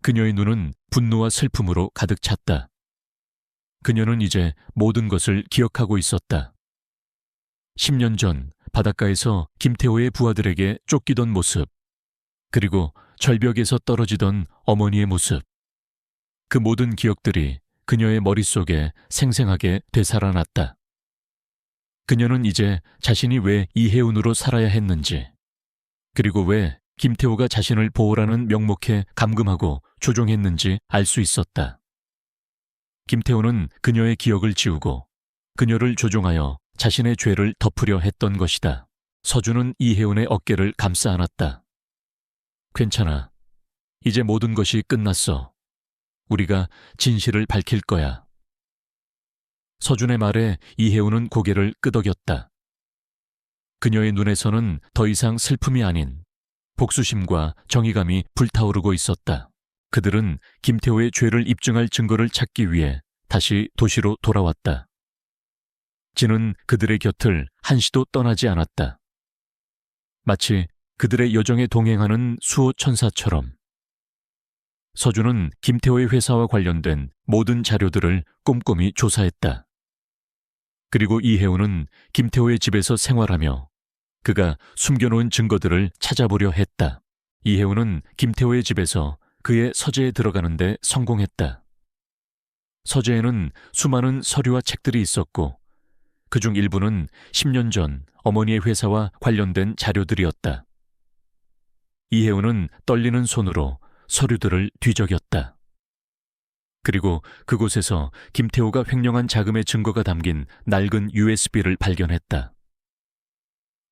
그녀의 눈은 분노와 슬픔으로 가득 찼다. 그녀는 이제 모든 것을 기억하고 있었다. 10년 전 바닷가에서 김태호의 부하들에게 쫓기던 모습, 그리고 절벽에서 떨어지던 어머니의 모습. 그 모든 기억들이 그녀의 머릿속에 생생하게 되살아났다. 그녀는 이제 자신이 왜 이혜운으로 살아야 했는지, 그리고 왜 김태호가 자신을 보호라는 명목에 감금하고 조종했는지 알 수 있었다. 김태호는 그녀의 기억을 지우고 그녀를 조종하여 자신의 죄를 덮으려 했던 것이다. 서준은 이혜운의 어깨를 감싸 안았다. 괜찮아. 이제 모든 것이 끝났어. 우리가 진실을 밝힐 거야. 서준의 말에 이혜운은 고개를 끄덕였다. 그녀의 눈에서는 더 이상 슬픔이 아닌 복수심과 정의감이 불타오르고 있었다. 그들은 김태호의 죄를 입증할 증거를 찾기 위해 다시 도시로 돌아왔다. 진은 그들의 곁을 한시도 떠나지 않았다. 마치 그들의 여정에 동행하는 수호 천사처럼. 서준은 김태호의 회사와 관련된 모든 자료들을 꼼꼼히 조사했다. 그리고 이혜운은 김태호의 집에서 생활하며 그가 숨겨놓은 증거들을 찾아보려 했다. 이혜운은 김태호의 집에서 그의 서재에 들어가는데 성공했다. 서재에는 수많은 서류와 책들이 있었고 그중 일부는 10년 전 어머니의 회사와 관련된 자료들이었다. 이혜운은 떨리는 손으로 서류들을 뒤적였다. 그리고 그곳에서 김태호가 횡령한 자금의 증거가 담긴 낡은 USB를 발견했다.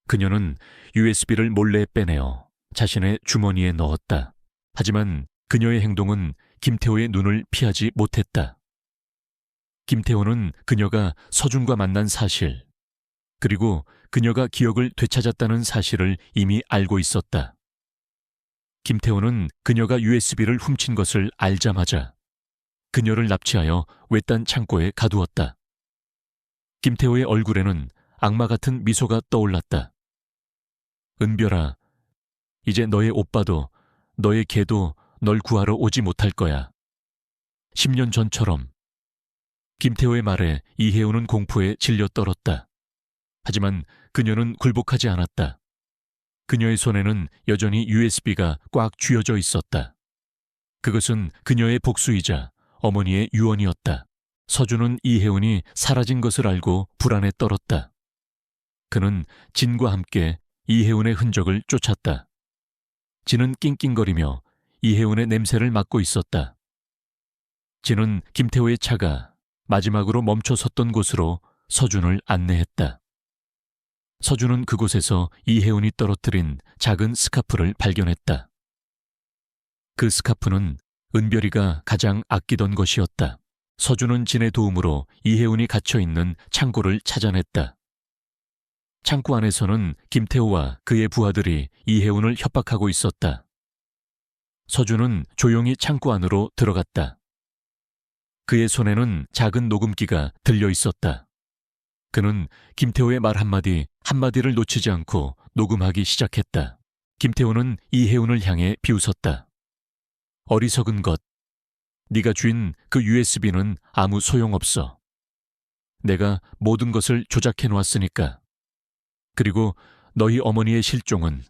그녀는 USB를 몰래 빼내어 자신의 주머니에 넣었다. 하지만 그녀의 행동은 김태호의 눈을 피하지 못했다. 김태호는 그녀가 서준과 만난 사실, 그리고 그녀가 기억을 되찾았다는 사실을 이미 알고 있었다. 김태호는 그녀가 USB를 훔친 것을 알자마자 그녀를 납치하여 외딴 창고에 가두었다. 김태호의 얼굴에는 악마 같은 미소가 떠올랐다. 은별아, 이제 너의 오빠도 너의 개도 널 구하러 오지 못할 거야. 10년 전처럼. 김태호의 말에 이혜우는 공포에 질려 떨었다. 하지만 그녀는 굴복하지 않았다. 그녀의 손에는 여전히 USB가 꽉 쥐어져 있었다. 그것은 그녀의 복수이자 어머니의 유언이었다. 서준은 이혜운이 사라진 것을 알고 불안에 떨었다. 그는 진과 함께 이혜운의 흔적을 쫓았다. 진은 낑낑거리며 이혜운의 냄새를 맡고 있었다. 진은 김태호의 차가 마지막으로 멈춰 섰던 곳으로 서준을 안내했다. 서준은 그곳에서 이혜운이 떨어뜨린 작은 스카프를 발견했다. 그 스카프는 은별이가 가장 아끼던 것이었다. 서준은 진의 도움으로 이혜운이 갇혀있는 창고를 찾아냈다. 창고 안에서는 김태호와 그의 부하들이 이혜운을 협박하고 있었다. 서준은 조용히 창고 안으로 들어갔다. 그의 손에는 작은 녹음기가 들려 있었다. 그는 김태호의 말 한마디를 놓치지 않고 녹음하기 시작했다. 김태호는 이혜운을 향해 비웃었다. 어리석은 것. 네가 쥔 그 USB는 아무 소용없어. 내가 모든 것을 조작해 놓았으니까. 그리고 너희 어머니의 실종은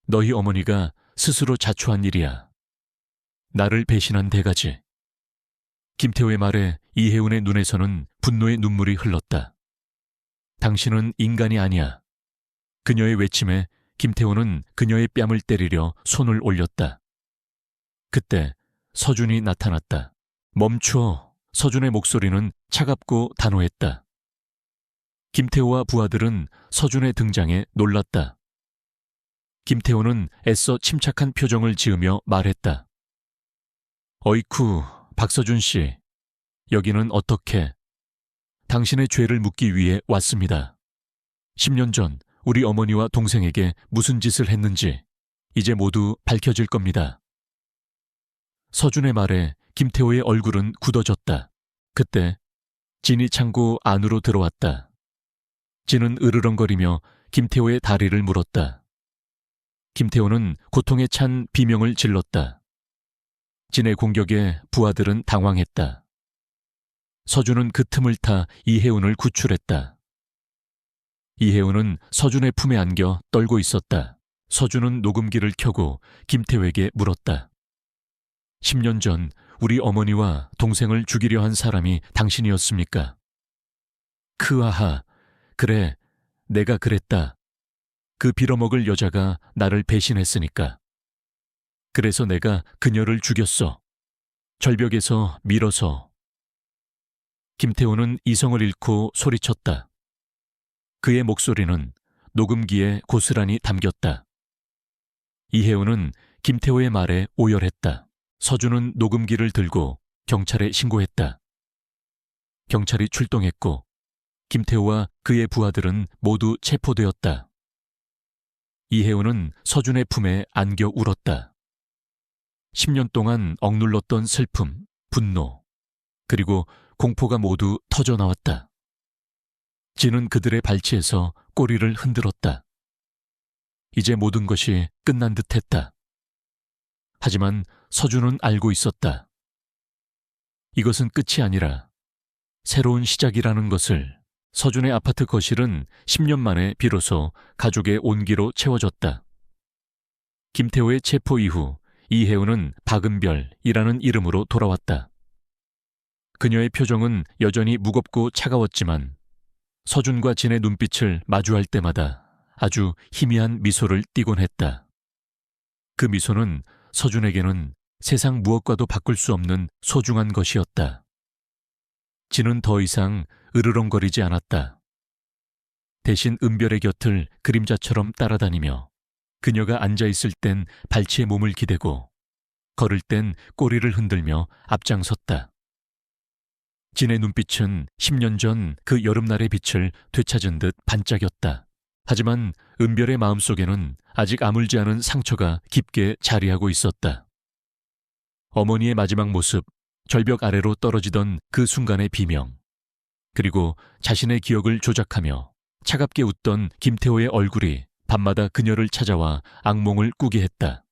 너희 어머니가 스스로 자초한 일이야. 나를 배신한 대가지. 김태호의 말에 이혜운의 눈에서는 분노의 눈물이 흘렀다. 당신은 인간이 아니야. 그녀의 외침에 김태호는 그녀의 뺨을 때리려 손을 올렸다. 그때 서준이 나타났다. 멈춰. 서준의 목소리는 차갑고 단호했다. 김태호와 부하들은 서준의 등장에 놀랐다. 김태호는 애써 침착한 표정을 지으며 말했다. 어이쿠, 박서준 씨. 여기는 어떻게? 당신의 죄를 묻기 위해 왔습니다. 10년 전 우리 어머니와 동생에게 무슨 짓을 했는지 이제 모두 밝혀질 겁니다. 서준의 말에 김태호의 얼굴은 굳어졌다. 그때 진이 창고 안으로 들어왔다. 진은 으르렁거리며 김태호의 다리를 물었다. 김태호는 고통에 찬 비명을 질렀다. 진의 공격에 부하들은 당황했다. 서준은 그 틈을 타 이혜운을 구출했다. 이혜운은 서준의 품에 안겨 떨고 있었다. 서준은 녹음기를 켜고 김태호에게 물었다. 10년 전 우리 어머니와 동생을 죽이려 한 사람이 당신이었습니까? 크아하, 그래, 내가 그랬다. 그 빌어먹을 여자가 나를 배신했으니까. 그래서 내가 그녀를 죽였어. 절벽에서 밀어서. 김태호는 이성을 잃고 소리쳤다. 그의 목소리는 녹음기에 고스란히 담겼다. 이혜운은 김태호의 말에 오열했다. 서준은 녹음기를 들고 경찰에 신고했다. 경찰이 출동했고 김태호와 그의 부하들은 모두 체포되었다. 이혜운은 서준의 품에 안겨 울었다. 10년 동안 억눌렀던 슬픔, 분노, 그리고 공포가 모두 터져나왔다. 진은 그들의 발치에서 꼬리를 흔들었다. 이제 모든 것이 끝난 듯했다. 하지만 서준은 알고 있었다. 이것은 끝이 아니라 새로운 시작이라는 것을. 서준의 아파트 거실은 10년 만에 비로소 가족의 온기로 채워졌다. 김태호의 체포 이후 이혜운은 박은별이라는 이름으로 돌아왔다. 그녀의 표정은 여전히 무겁고 차가웠지만 서준과 진의 눈빛을 마주할 때마다 아주 희미한 미소를 띠곤 했다. 그 미소는 서준에게는 세상 무엇과도 바꿀 수 없는 소중한 것이었다. 진은 더 이상 으르렁거리지 않았다. 대신 은별의 곁을 그림자처럼 따라다니며 그녀가 앉아있을 땐 발치에 몸을 기대고 걸을 땐 꼬리를 흔들며 앞장섰다. 진의 눈빛은 10년 전 그 여름날의 빛을 되찾은 듯 반짝였다. 하지만 은별의 마음속에는 아직 아물지 않은 상처가 깊게 자리하고 있었다. 어머니의 마지막 모습, 절벽 아래로 떨어지던 그 순간의 비명, 그리고 자신의 기억을 조작하며 차갑게 웃던 김태호의 얼굴이 밤마다 그녀를 찾아와 악몽을 꾸게 했다.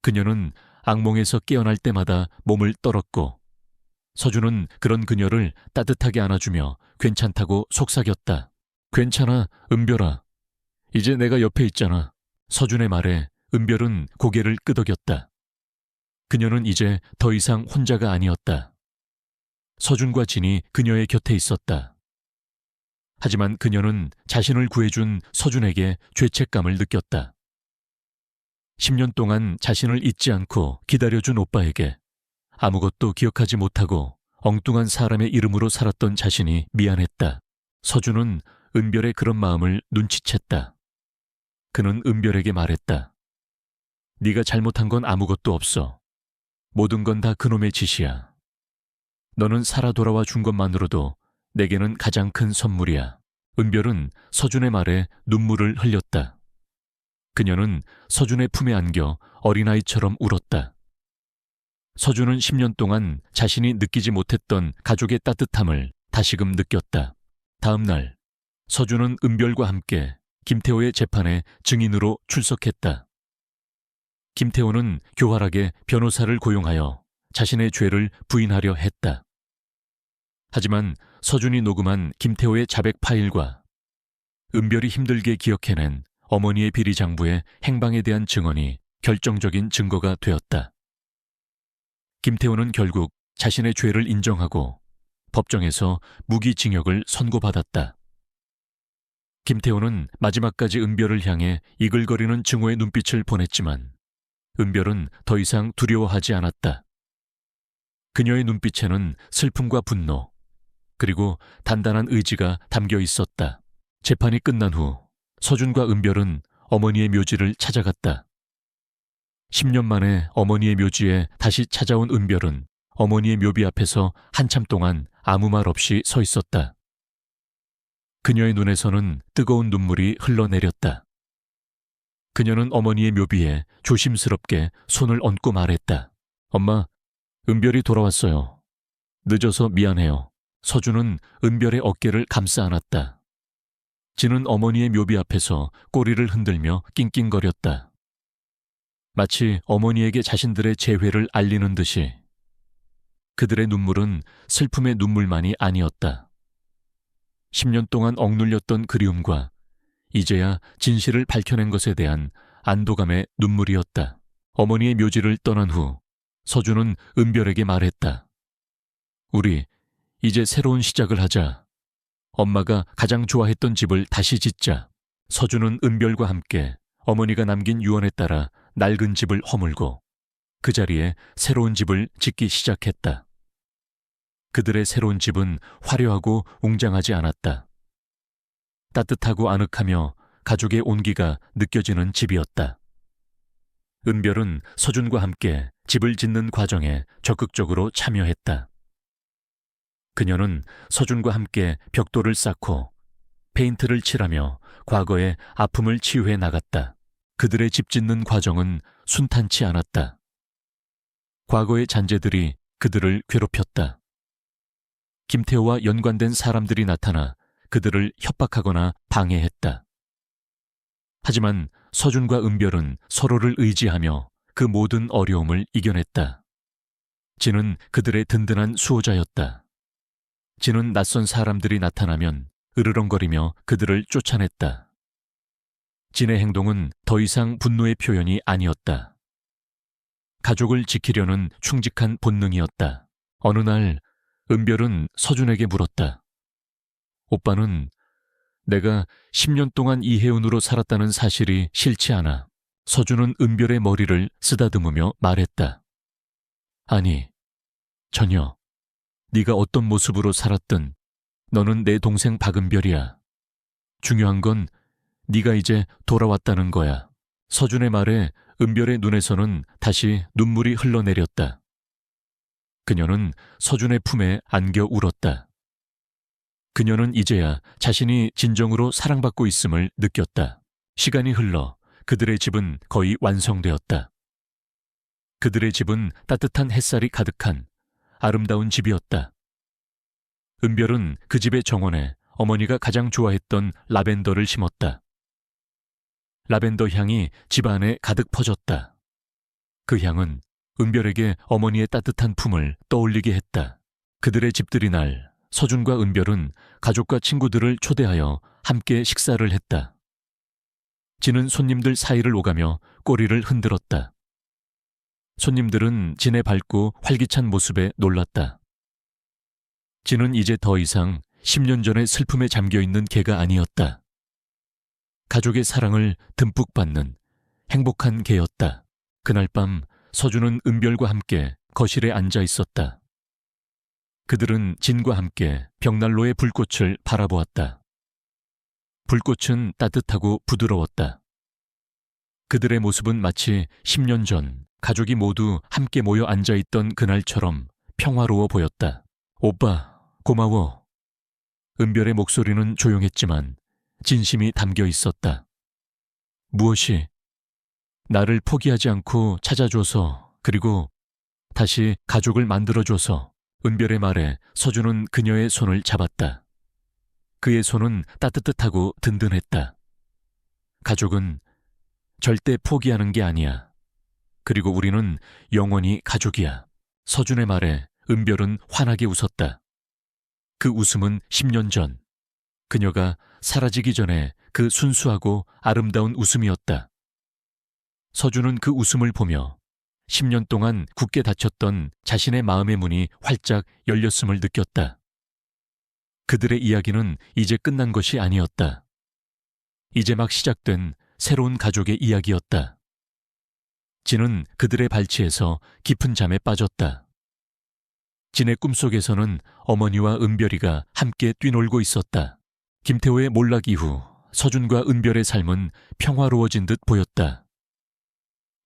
그녀는 악몽에서 깨어날 때마다 몸을 떨었고 서준은 그런 그녀를 따뜻하게 안아주며 괜찮다고 속삭였다. 괜찮아, 은별아. 이제 내가 옆에 있잖아. 서준의 말에 은별은 고개를 끄덕였다. 그녀는 이제 더 이상 혼자가 아니었다. 서준과 진이 그녀의 곁에 있었다. 하지만 그녀는 자신을 구해준 서준에게 죄책감을 느꼈다. 10년 동안 자신을 잊지 않고 기다려준 오빠에게 아무것도 기억하지 못하고 엉뚱한 사람의 이름으로 살았던 자신이 미안했다. 서준은 은별의 그런 마음을 눈치챘다. 그는 은별에게 말했다. 네가 잘못한 건 아무것도 없어. 모든 건 다 그놈의 짓이야. 너는 살아 돌아와 준 것만으로도 내게는 가장 큰 선물이야. 은별은 서준의 말에 눈물을 흘렸다. 그녀는 서준의 품에 안겨 어린아이처럼 울었다. 서준은 10년 동안 자신이 느끼지 못했던 가족의 따뜻함을 다시금 느꼈다. 다음 날, 서준은 은별과 함께 김태호의 재판에 증인으로 출석했다. 김태호는 교활하게 변호사를 고용하여 자신의 죄를 부인하려 했다. 하지만 서준이 녹음한 김태호의 자백 파일과 은별이 힘들게 기억해낸 어머니의 비리 장부의 행방에 대한 증언이 결정적인 증거가 되었다. 김태호는 결국 자신의 죄를 인정하고 법정에서 무기징역을 선고받았다. 김태호는 마지막까지 은별을 향해 이글거리는 증오의 눈빛을 보냈지만 은별은 더 이상 두려워하지 않았다. 그녀의 눈빛에는 슬픔과 분노, 그리고 단단한 의지가 담겨 있었다. 재판이 끝난 후 서준과 은별은 어머니의 묘지를 찾아갔다. 10년 만에 어머니의 묘지에 다시 찾아온 은별은 어머니의 묘비 앞에서 한참 동안 아무 말 없이 서 있었다. 그녀의 눈에서는 뜨거운 눈물이 흘러내렸다. 그녀는 어머니의 묘비에 조심스럽게 손을 얹고 말했다. 엄마, 은별이 돌아왔어요. 늦어서 미안해요. 서준은 은별의 어깨를 감싸 안았다. 진은 어머니의 묘비 앞에서 꼬리를 흔들며 낑낑거렸다. 마치 어머니에게 자신들의 재회를 알리는 듯이. 그들의 눈물은 슬픔의 눈물만이 아니었다. 10년 동안 억눌렸던 그리움과 이제야 진실을 밝혀낸 것에 대한 안도감의 눈물이었다. 어머니의 묘지를 떠난 후 서준은 은별에게 말했다. 우리 이제 새로운 시작을 하자. 엄마가 가장 좋아했던 집을 다시 짓자. 서준은 은별과 함께 어머니가 남긴 유언에 따라 낡은 집을 허물고 그 자리에 새로운 집을 짓기 시작했다. 그들의 새로운 집은 화려하고 웅장하지 않았다. 따뜻하고 아늑하며 가족의 온기가 느껴지는 집이었다. 은별은 서준과 함께 집을 짓는 과정에 적극적으로 참여했다. 그녀는 서준과 함께 벽돌을 쌓고 페인트를 칠하며 과거의 아픔을 치유해 나갔다. 그들의 집 짓는 과정은 순탄치 않았다. 과거의 잔재들이 그들을 괴롭혔다. 김태호와 연관된 사람들이 나타나 그들을 협박하거나 방해했다. 하지만 서준과 은별은 서로를 의지하며 그 모든 어려움을 이겨냈다. 진은 그들의 든든한 수호자였다. 진은 낯선 사람들이 나타나면 으르렁거리며 그들을 쫓아냈다. 진의 행동은 더 이상 분노의 표현이 아니었다. 가족을 지키려는 충직한 본능이었다. 어느 날 은별은 서준에게 물었다. 오빠는 내가 10년 동안 이혜은으로 살았다는 사실이 싫지 않아. 서준은 은별의 머리를 쓰다듬으며 말했다. 아니, 전혀. 네가 어떤 모습으로 살았든 너는 내 동생 박은별이야. 중요한 건 네가 이제 돌아왔다는 거야. 서준의 말에 은별의 눈에서는 다시 눈물이 흘러내렸다. 그녀는 서준의 품에 안겨 울었다. 그녀는 이제야 자신이 진정으로 사랑받고 있음을 느꼈다. 시간이 흘러 그들의 집은 거의 완성되었다. 그들의 집은 따뜻한 햇살이 가득한 아름다운 집이었다. 은별은 그 집의 정원에 어머니가 가장 좋아했던 라벤더를 심었다. 라벤더 향이 집 안에 가득 퍼졌다. 그 향은 은별에게 어머니의 따뜻한 품을 떠올리게 했다. 그들의 집들이 날 서준과 은별은 가족과 친구들을 초대하여 함께 식사를 했다. 진은 손님들 사이를 오가며 꼬리를 흔들었다. 손님들은 진의 밝고 활기찬 모습에 놀랐다. 진은 이제 더 이상 10년 전의 슬픔에 잠겨있는 개가 아니었다. 가족의 사랑을 듬뿍 받는 행복한 개였다. 그날 밤 서준은 은별과 함께 거실에 앉아 있었다. 그들은 진과 함께 벽난로의 불꽃을 바라보았다. 불꽃은 따뜻하고 부드러웠다. 그들의 모습은 마치 10년 전 가족이 모두 함께 모여 앉아있던 그날처럼 평화로워 보였다. 오빠, 고마워. 은별의 목소리는 조용했지만 진심이 담겨 있었다. 무엇이? 나를 포기하지 않고 찾아줘서, 그리고 다시 가족을 만들어줘서. 은별의 말에 서준은 그녀의 손을 잡았다. 그의 손은 따뜻하고 든든했다. 가족은 절대 포기하는 게 아니야. 그리고 우리는 영원히 가족이야. 서준의 말에 은별은 환하게 웃었다. 그 웃음은 10년 전, 그녀가 사라지기 전에 그 순수하고 아름다운 웃음이었다. 서준은 그 웃음을 보며 10년 동안 굳게 닫혔던 자신의 마음의 문이 활짝 열렸음을 느꼈다. 그들의 이야기는 이제 끝난 것이 아니었다. 이제 막 시작된 새로운 가족의 이야기였다. 진은 그들의 발치에서 깊은 잠에 빠졌다. 진의 꿈속에서는 어머니와 은별이가 함께 뛰놀고 있었다. 김태호의 몰락 이후 서준과 은별의 삶은 평화로워진 듯 보였다.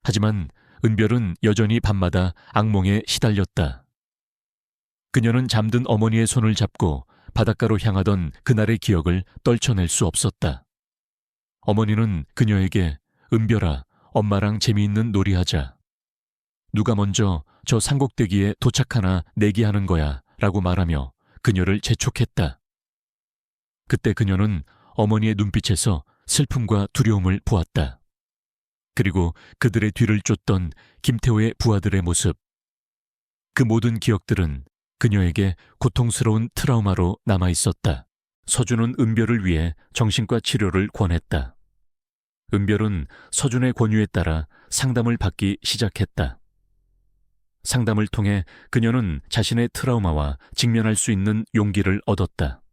하지만 은별은 여전히 밤마다 악몽에 시달렸다. 그녀는 잠든 어머니의 손을 잡고 바닷가로 향하던 그날의 기억을 떨쳐낼 수 없었다. 어머니는 그녀에게 은별아, 엄마랑 재미있는 놀이하자. 누가 먼저 저 산꼭대기에 도착하나 내기하는 거야 라고 말하며 그녀를 재촉했다. 그때 그녀는 어머니의 눈빛에서 슬픔과 두려움을 보았다. 그리고 그들의 뒤를 쫓던 김태호의 부하들의 모습. 그 모든 기억들은 그녀에게 고통스러운 트라우마로 남아있었다. 서준은 은별을 위해 정신과 치료를 권했다. 은별은 서준의 권유에 따라 상담을 받기 시작했다. 상담을 통해 그녀는 자신의 트라우마와 직면할 수 있는 용기를 얻었다.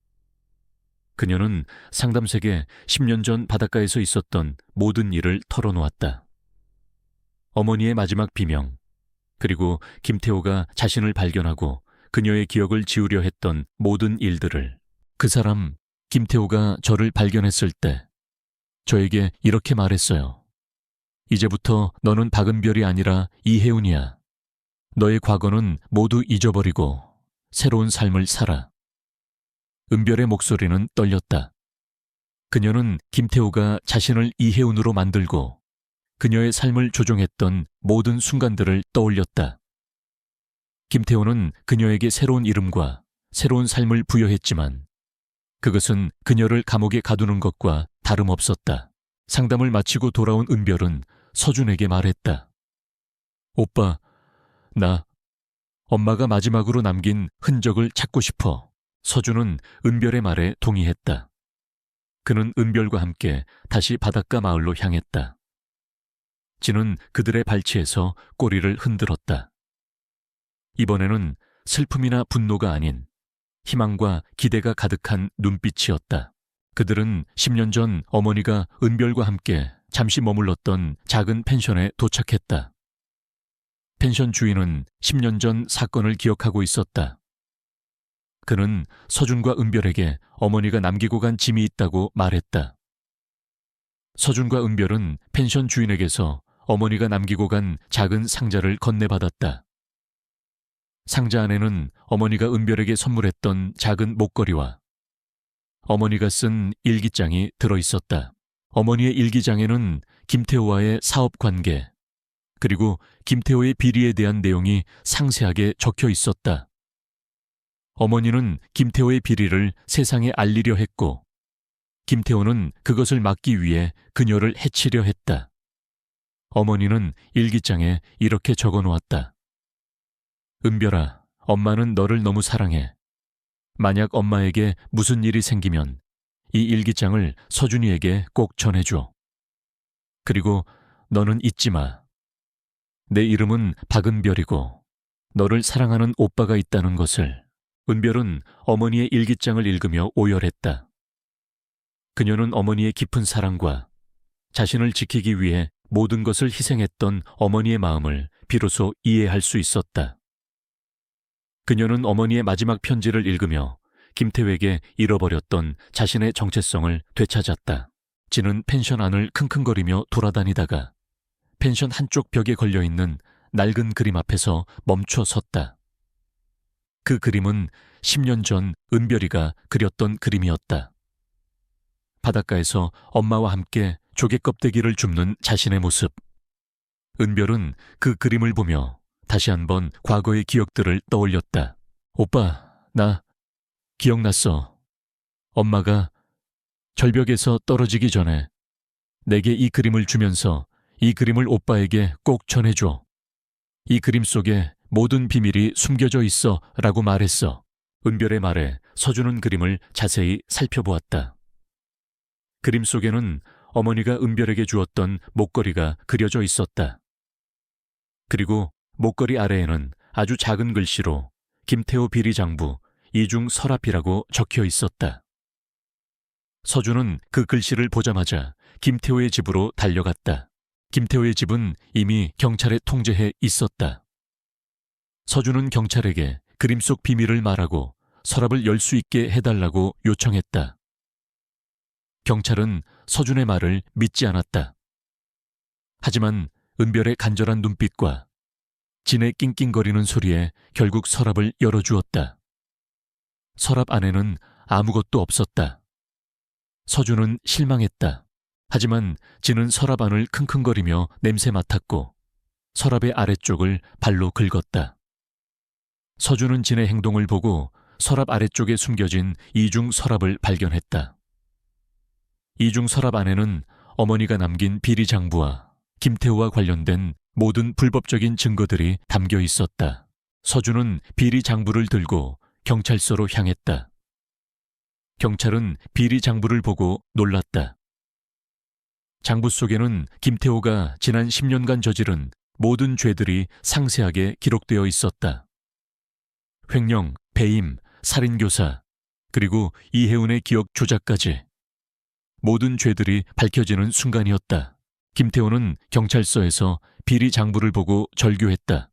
그녀는 상담색에 10년 전 바닷가에서 있었던 모든 일을 털어놓았다. 어머니의 마지막 비명, 그리고 김태호가 자신을 발견하고 그녀의 기억을 지우려 했던 모든 일들을. 그 사람, 김태호가 저를 발견했을 때 저에게 이렇게 말했어요. 이제부터 너는 박은별이 아니라 이혜운이야. 너의 과거는 모두 잊어버리고 새로운 삶을 살아. 은별의 목소리는 떨렸다. 그녀는 김태호가 자신을 이혜운으로 만들고 그녀의 삶을 조종했던 모든 순간들을 떠올렸다. 김태호는 그녀에게 새로운 이름과 새로운 삶을 부여했지만 그것은 그녀를 감옥에 가두는 것과 다름없었다. 상담을 마치고 돌아온 은별은 서준에게 말했다. 오빠, 나 엄마가 마지막으로 남긴 흔적을 찾고 싶어. 서준은 은별의 말에 동의했다. 그는 은별과 함께 다시 바닷가 마을로 향했다. 진은 그들의 발치에서 꼬리를 흔들었다. 이번에는 슬픔이나 분노가 아닌 희망과 기대가 가득한 눈빛이었다. 그들은 10년 전 어머니가 은별과 함께 잠시 머물렀던 작은 펜션에 도착했다. 펜션 주인은 10년 전 사건을 기억하고 있었다. 그는 서준과 은별에게 어머니가 남기고 간 짐이 있다고 말했다. 서준과 은별은 펜션 주인에게서 어머니가 남기고 간 작은 상자를 건네받았다. 상자 안에는 어머니가 은별에게 선물했던 작은 목걸이와 어머니가 쓴 일기장이 들어있었다. 어머니의 일기장에는 김태호와의 사업 관계, 그리고 김태호의 비리에 대한 내용이 상세하게 적혀 있었다. 어머니는 김태호의 비리를 세상에 알리려 했고, 김태호는 그것을 막기 위해 그녀를 해치려 했다. 어머니는 일기장에 이렇게 적어 놓았다. 은별아, 엄마는 너를 너무 사랑해. 만약 엄마에게 무슨 일이 생기면 이 일기장을 서준이에게 꼭 전해줘. 그리고 너는 잊지 마. 내 이름은 박은별이고 너를 사랑하는 오빠가 있다는 것을. 은별은 어머니의 일기장을 읽으며 오열했다. 그녀는 어머니의 깊은 사랑과 자신을 지키기 위해 모든 것을 희생했던 어머니의 마음을 비로소 이해할 수 있었다. 그녀는 어머니의 마지막 편지를 읽으며 김태우에게 잃어버렸던 자신의 정체성을 되찾았다. 지는 펜션 안을 킁킁거리며 돌아다니다가 펜션 한쪽 벽에 걸려있는 낡은 그림 앞에서 멈춰 섰다. 그 그림은 10년 전 은별이가 그렸던 그림이었다. 바닷가에서 엄마와 함께 조개 껍데기를 줍는 자신의 모습. 은별은 그 그림을 보며 다시 한번 과거의 기억들을 떠올렸다. 오빠, 나 기억났어. 엄마가 절벽에서 떨어지기 전에 내게 이 그림을 주면서 이 그림을 오빠에게 꼭 전해줘. 이 그림 속에 모든 비밀이 숨겨져 있어 라고 말했어. 은별의 말에 서준은 그림을 자세히 살펴보았다. 그림 속에는 어머니가 은별에게 주었던 목걸이가 그려져 있었다. 그리고 목걸이 아래에는 아주 작은 글씨로 김태호 비리장부 이중 서랍이라고 적혀 있었다. 서준은 그 글씨를 보자마자 김태호의 집으로 달려갔다. 김태호의 집은 이미 경찰에 통제해 있었다. 서준은 경찰에게 그림 속 비밀을 말하고 서랍을 열 수 있게 해달라고 요청했다. 경찰은 서준의 말을 믿지 않았다. 하지만 은별의 간절한 눈빛과 진의 낑낑거리는 소리에 결국 서랍을 열어주었다. 서랍 안에는 아무것도 없었다. 서준은 실망했다. 하지만 진은 서랍 안을 킁킁거리며 냄새 맡았고 서랍의 아래쪽을 발로 긁었다. 서준은 진의 행동을 보고 서랍 아래쪽에 숨겨진 이중 서랍을 발견했다. 이중 서랍 안에는 어머니가 남긴 비리 장부와 김태우와 관련된 모든 불법적인 증거들이 담겨 있었다. 서준은 비리 장부를 들고 경찰서로 향했다. 경찰은 비리 장부를 보고 놀랐다. 장부 속에는 김태호가 지난 10년간 저지른 모든 죄들이 상세하게 기록되어 있었다. 횡령, 배임, 살인교사, 그리고 이혜운의 기억 조작까지. 모든 죄들이 밝혀지는 순간이었다. 김태호는 경찰서에서 비리 장부를 보고 절규했다.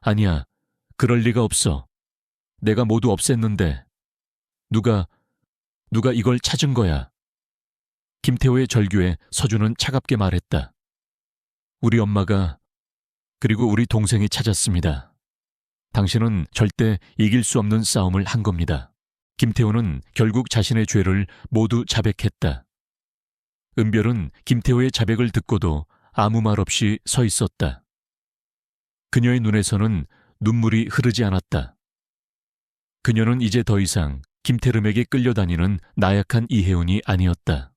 아니야, 그럴 리가 없어. 내가 모두 없앴는데 누가 이걸 찾은 거야. 김태호의 절규에 서준은 차갑게 말했다. 우리 엄마가 그리고 우리 동생이 찾았습니다. 당신은 절대 이길 수 없는 싸움을 한 겁니다. 김태호는 결국 자신의 죄를 모두 자백했다. 은별은 김태호의 자백을 듣고도 아무 말 없이 서 있었다. 그녀의 눈에서는 눈물이 흐르지 않았다. 그녀는 이제 더 이상 김태름에게 끌려다니는 나약한 이혜운이 아니었다.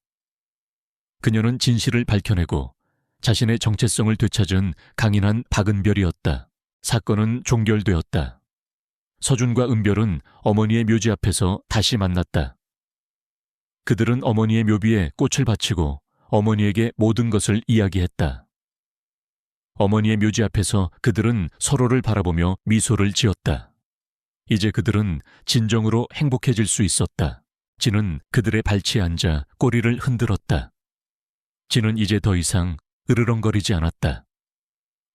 그녀는 진실을 밝혀내고 자신의 정체성을 되찾은 강인한 박은별이었다. 사건은 종결되었다. 서준과 은별은 어머니의 묘지 앞에서 다시 만났다. 그들은 어머니의 묘비에 꽃을 바치고 어머니에게 모든 것을 이야기했다. 어머니의 묘지 앞에서 그들은 서로를 바라보며 미소를 지었다. 이제 그들은 진정으로 행복해질 수 있었다. 진은 그들의 발치에 앉아 꼬리를 흔들었다. 진은 이제 더 이상 으르렁거리지 않았다.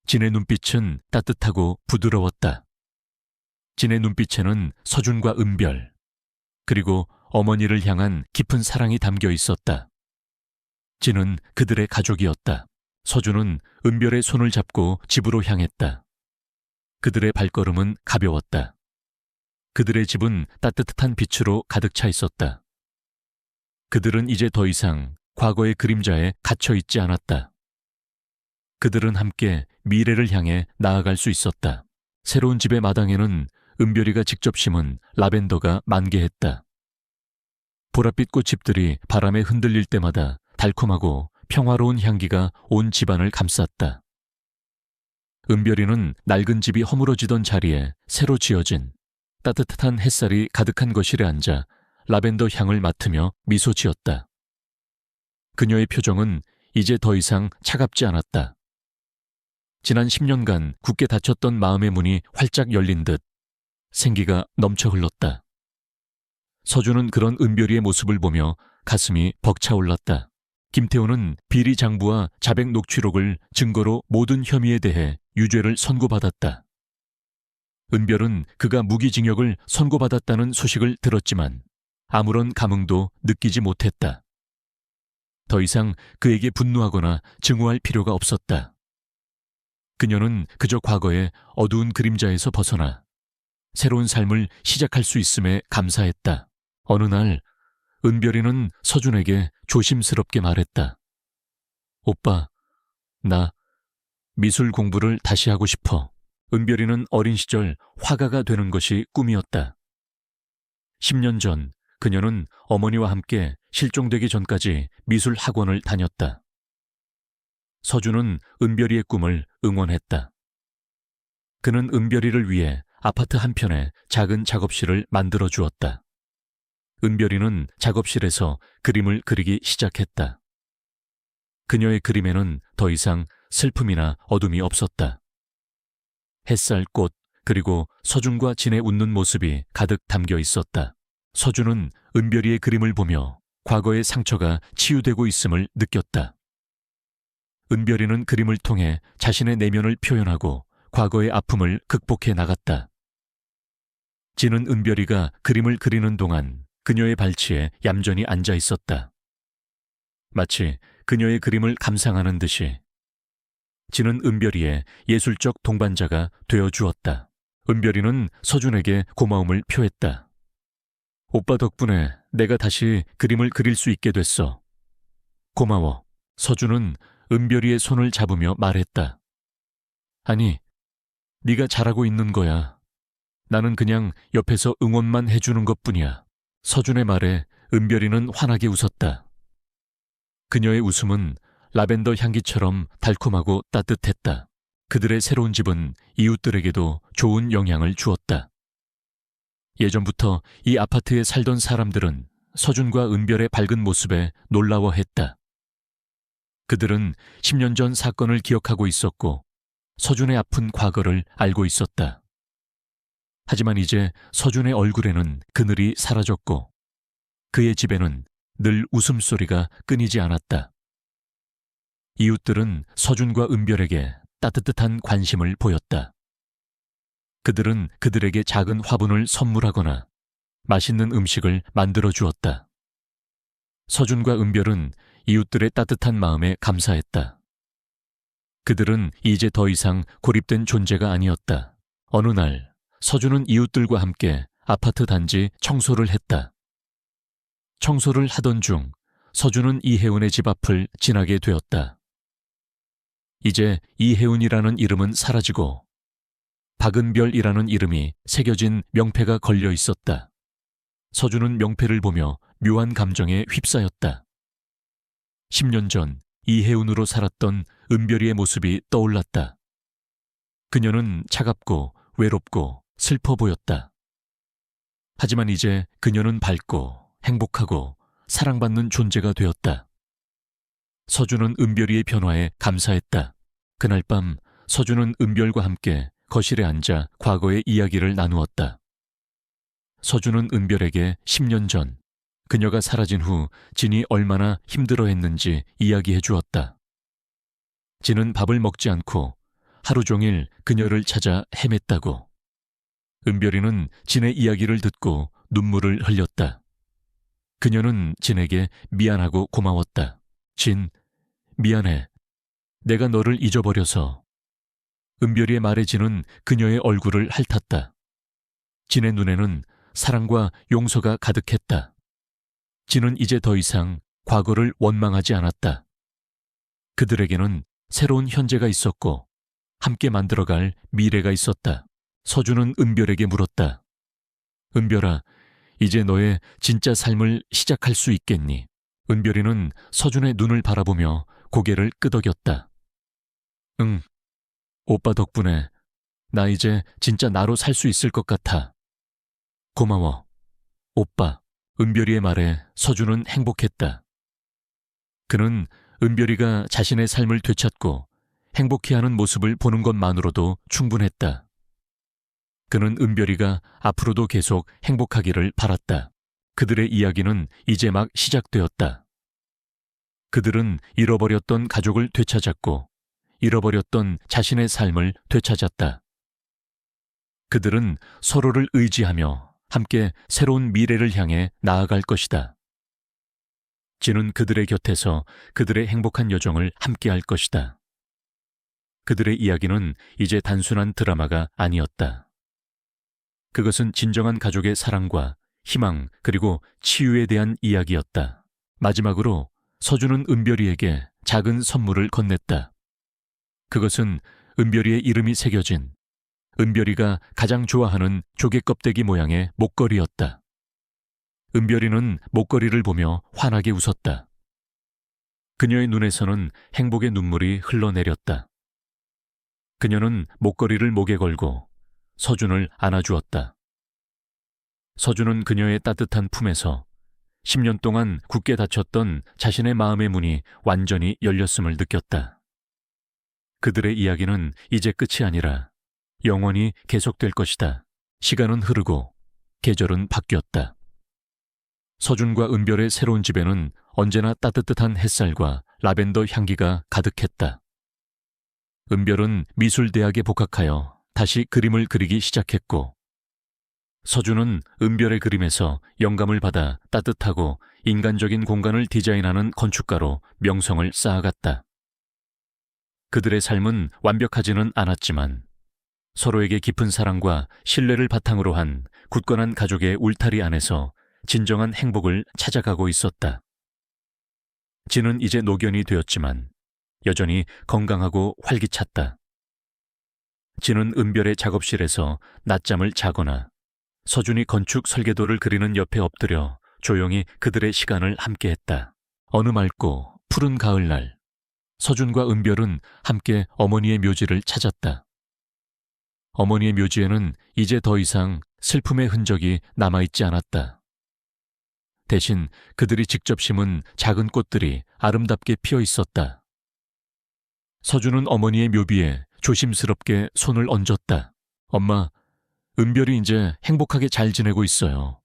진의 눈빛은 따뜻하고 부드러웠다. 진의 눈빛에는 서준과 은별, 그리고 어머니를 향한 깊은 사랑이 담겨 있었다. 진은 그들의 가족이었다. 서준은 은별의 손을 잡고 집으로 향했다. 그들의 발걸음은 가벼웠다. 그들의 집은 따뜻한 빛으로 가득 차 있었다. 그들은 이제 더 이상 과거의 그림자에 갇혀 있지 않았다. 그들은 함께 미래를 향해 나아갈 수 있었다. 새로운 집의 마당에는 은별이가 직접 심은 라벤더가 만개했다. 보랏빛 꽃잎들이 바람에 흔들릴 때마다 달콤하고 평화로운 향기가 온 집안을 감쌌다. 은별이는 낡은 집이 허물어지던 자리에 새로 지어진 따뜻한 햇살이 가득한 거실에 앉아 라벤더 향을 맡으며 미소 지었다. 그녀의 표정은 이제 더 이상 차갑지 않았다. 지난 10년간 굳게 닫혔던 마음의 문이 활짝 열린 듯 생기가 넘쳐 흘렀다. 서준은 그런 은별이의 모습을 보며 가슴이 벅차올랐다. 김태호는 비리 장부와 자백 녹취록을 증거로 모든 혐의에 대해 유죄를 선고받았다. 은별은 그가 무기징역을 선고받았다는 소식을 들었지만 아무런 감흥도 느끼지 못했다. 더 이상 그에게 분노하거나 증오할 필요가 없었다. 그녀는 그저 과거의 어두운 그림자에서 벗어나 새로운 삶을 시작할 수 있음에 감사했다. 어느 날 은별이는 서준에게 조심스럽게 말했다. 오빠, 나 미술 공부를 다시 하고 싶어. 은별이는 어린 시절 화가가 되는 것이 꿈이었다. 10년 전 그녀는 어머니와 함께 실종되기 전까지 미술 학원을 다녔다. 서준은 은별이의 꿈을 응원했다. 그는 은별이를 위해 아파트 한편에 작은 작업실을 만들어 주었다. 은별이는 작업실에서 그림을 그리기 시작했다. 그녀의 그림에는 더 이상 슬픔이나 어둠이 없었다. 햇살, 꽃, 그리고 서준과 진의 웃는 모습이 가득 담겨 있었다. 서준은 은별이의 그림을 보며 과거의 상처가 치유되고 있음을 느꼈다. 은별이는 그림을 통해 자신의 내면을 표현하고 과거의 아픔을 극복해 나갔다. 진은 은별이가 그림을 그리는 동안 그녀의 발치에 얌전히 앉아 있었다. 마치 그녀의 그림을 감상하는 듯이 진은 은별이의 예술적 동반자가 되어 주었다. 은별이는 서준에게 고마움을 표했다. 오빠 덕분에 내가 다시 그림을 그릴 수 있게 됐어. 고마워. 서준은 은별이의 손을 잡으며 말했다. 아니, 네가 잘하고 있는 거야. 나는 그냥 옆에서 응원만 해주는 것뿐이야. 서준의 말에 은별이는 환하게 웃었다. 그녀의 웃음은 라벤더 향기처럼 달콤하고 따뜻했다. 그들의 새로운 집은 이웃들에게도 좋은 영향을 주었다. 예전부터 이 아파트에 살던 사람들은 서준과 은별의 밝은 모습에 놀라워했다. 그들은 10년 전 사건을 기억하고 있었고 서준의 아픈 과거를 알고 있었다. 하지만 이제 서준의 얼굴에는 그늘이 사라졌고 그의 집에는 늘 웃음소리가 끊이지 않았다. 이웃들은 서준과 은별에게 따뜻한 관심을 보였다. 그들은 그들에게 작은 화분을 선물하거나 맛있는 음식을 만들어 주었다. 서준과 은별은 이웃들의 따뜻한 마음에 감사했다. 그들은 이제 더 이상 고립된 존재가 아니었다. 어느 날 서준은 이웃들과 함께 아파트 단지 청소를 했다. 청소를 하던 중 서준은 이혜운의 집 앞을 지나게 되었다. 이제 이혜운이라는 이름은 사라지고 박은별이라는 이름이 새겨진 명패가 걸려 있었다. 서준은 명패를 보며 묘한 감정에 휩싸였다. 10년 전 이혜운으로 살았던 은별이의 모습이 떠올랐다. 그녀는 차갑고 외롭고 슬퍼 보였다. 하지만 이제 그녀는 밝고 행복하고 사랑받는 존재가 되었다. 서준은 은별이의 변화에 감사했다. 그날 밤 서준은 은별과 함께 거실에 앉아 과거의 이야기를 나누었다. 서준은 은별에게 10년 전 그녀가 사라진 후 진이 얼마나 힘들어했는지 이야기해 주었다. 진은 밥을 먹지 않고 하루 종일 그녀를 찾아 헤맸다고. 은별이는 진의 이야기를 듣고 눈물을 흘렸다. 그녀는 진에게 미안하고 고마웠다. 진, 미안해. 내가 너를 잊어버려서. 은별이의 말에 진은 그녀의 얼굴을 핥았다. 진의 눈에는 사랑과 용서가 가득했다. 진은 이제 더 이상 과거를 원망하지 않았다. 그들에게는 새로운 현재가 있었고 함께 만들어갈 미래가 있었다. 서준은 은별에게 물었다. 은별아, 이제 너의 진짜 삶을 시작할 수 있겠니? 은별이는 서준의 눈을 바라보며 고개를 끄덕였다. 응, 오빠 덕분에 나 이제 진짜 나로 살 수 있을 것 같아. 고마워. 오빠. 은별이의 말에 서준은 행복했다. 그는 은별이가 자신의 삶을 되찾고 행복해하는 모습을 보는 것만으로도 충분했다. 그는 은별이가 앞으로도 계속 행복하기를 바랐다. 그들의 이야기는 이제 막 시작되었다. 그들은 잃어버렸던 가족을 되찾았고 잃어버렸던 자신의 삶을 되찾았다. 그들은 서로를 의지하며 함께 새로운 미래를 향해 나아갈 것이다. 진은 그들의 곁에서 그들의 행복한 여정을 함께할 것이다. 그들의 이야기는 이제 단순한 드라마가 아니었다. 그것은 진정한 가족의 사랑과 희망 그리고 치유에 대한 이야기였다. 마지막으로 서준은 은별이에게 작은 선물을 건넸다. 그것은 은별이의 이름이 새겨진 은별이가 가장 좋아하는 조개 껍데기 모양의 목걸이였다. 은별이는 목걸이를 보며 환하게 웃었다. 그녀의 눈에서는 행복의 눈물이 흘러내렸다. 그녀는 목걸이를 목에 걸고 서준을 안아주었다. 서준은 그녀의 따뜻한 품에서 10년 동안 굳게 닫혔던 자신의 마음의 문이 완전히 열렸음을 느꼈다. 그들의 이야기는 이제 끝이 아니라 영원히 계속될 것이다. 시간은 흐르고 계절은 바뀌었다. 서준과 은별의 새로운 집에는 언제나 따뜻한 햇살과 라벤더 향기가 가득했다. 은별은 미술대학에 복학하여 다시 그림을 그리기 시작했고 서준은 은별의 그림에서 영감을 받아 따뜻하고 인간적인 공간을 디자인하는 건축가로 명성을 쌓아갔다. 그들의 삶은 완벽하지는 않았지만 서로에게 깊은 사랑과 신뢰를 바탕으로 한 굳건한 가족의 울타리 안에서 진정한 행복을 찾아가고 있었다. 진은 이제 노견이 되었지만 여전히 건강하고 활기찼다. 진은 은별의 작업실에서 낮잠을 자거나 서준이 건축 설계도를 그리는 옆에 엎드려 조용히 그들의 시간을 함께했다. 어느 맑고 푸른 가을날, 서준과 은별은 함께 어머니의 묘지를 찾았다. 어머니의 묘지에는 이제 더 이상 슬픔의 흔적이 남아있지 않았다. 대신 그들이 직접 심은 작은 꽃들이 아름답게 피어 있었다. 서준은 어머니의 묘비에 조심스럽게 손을 얹었다. 엄마, 은별이 이제 행복하게 잘 지내고 있어요.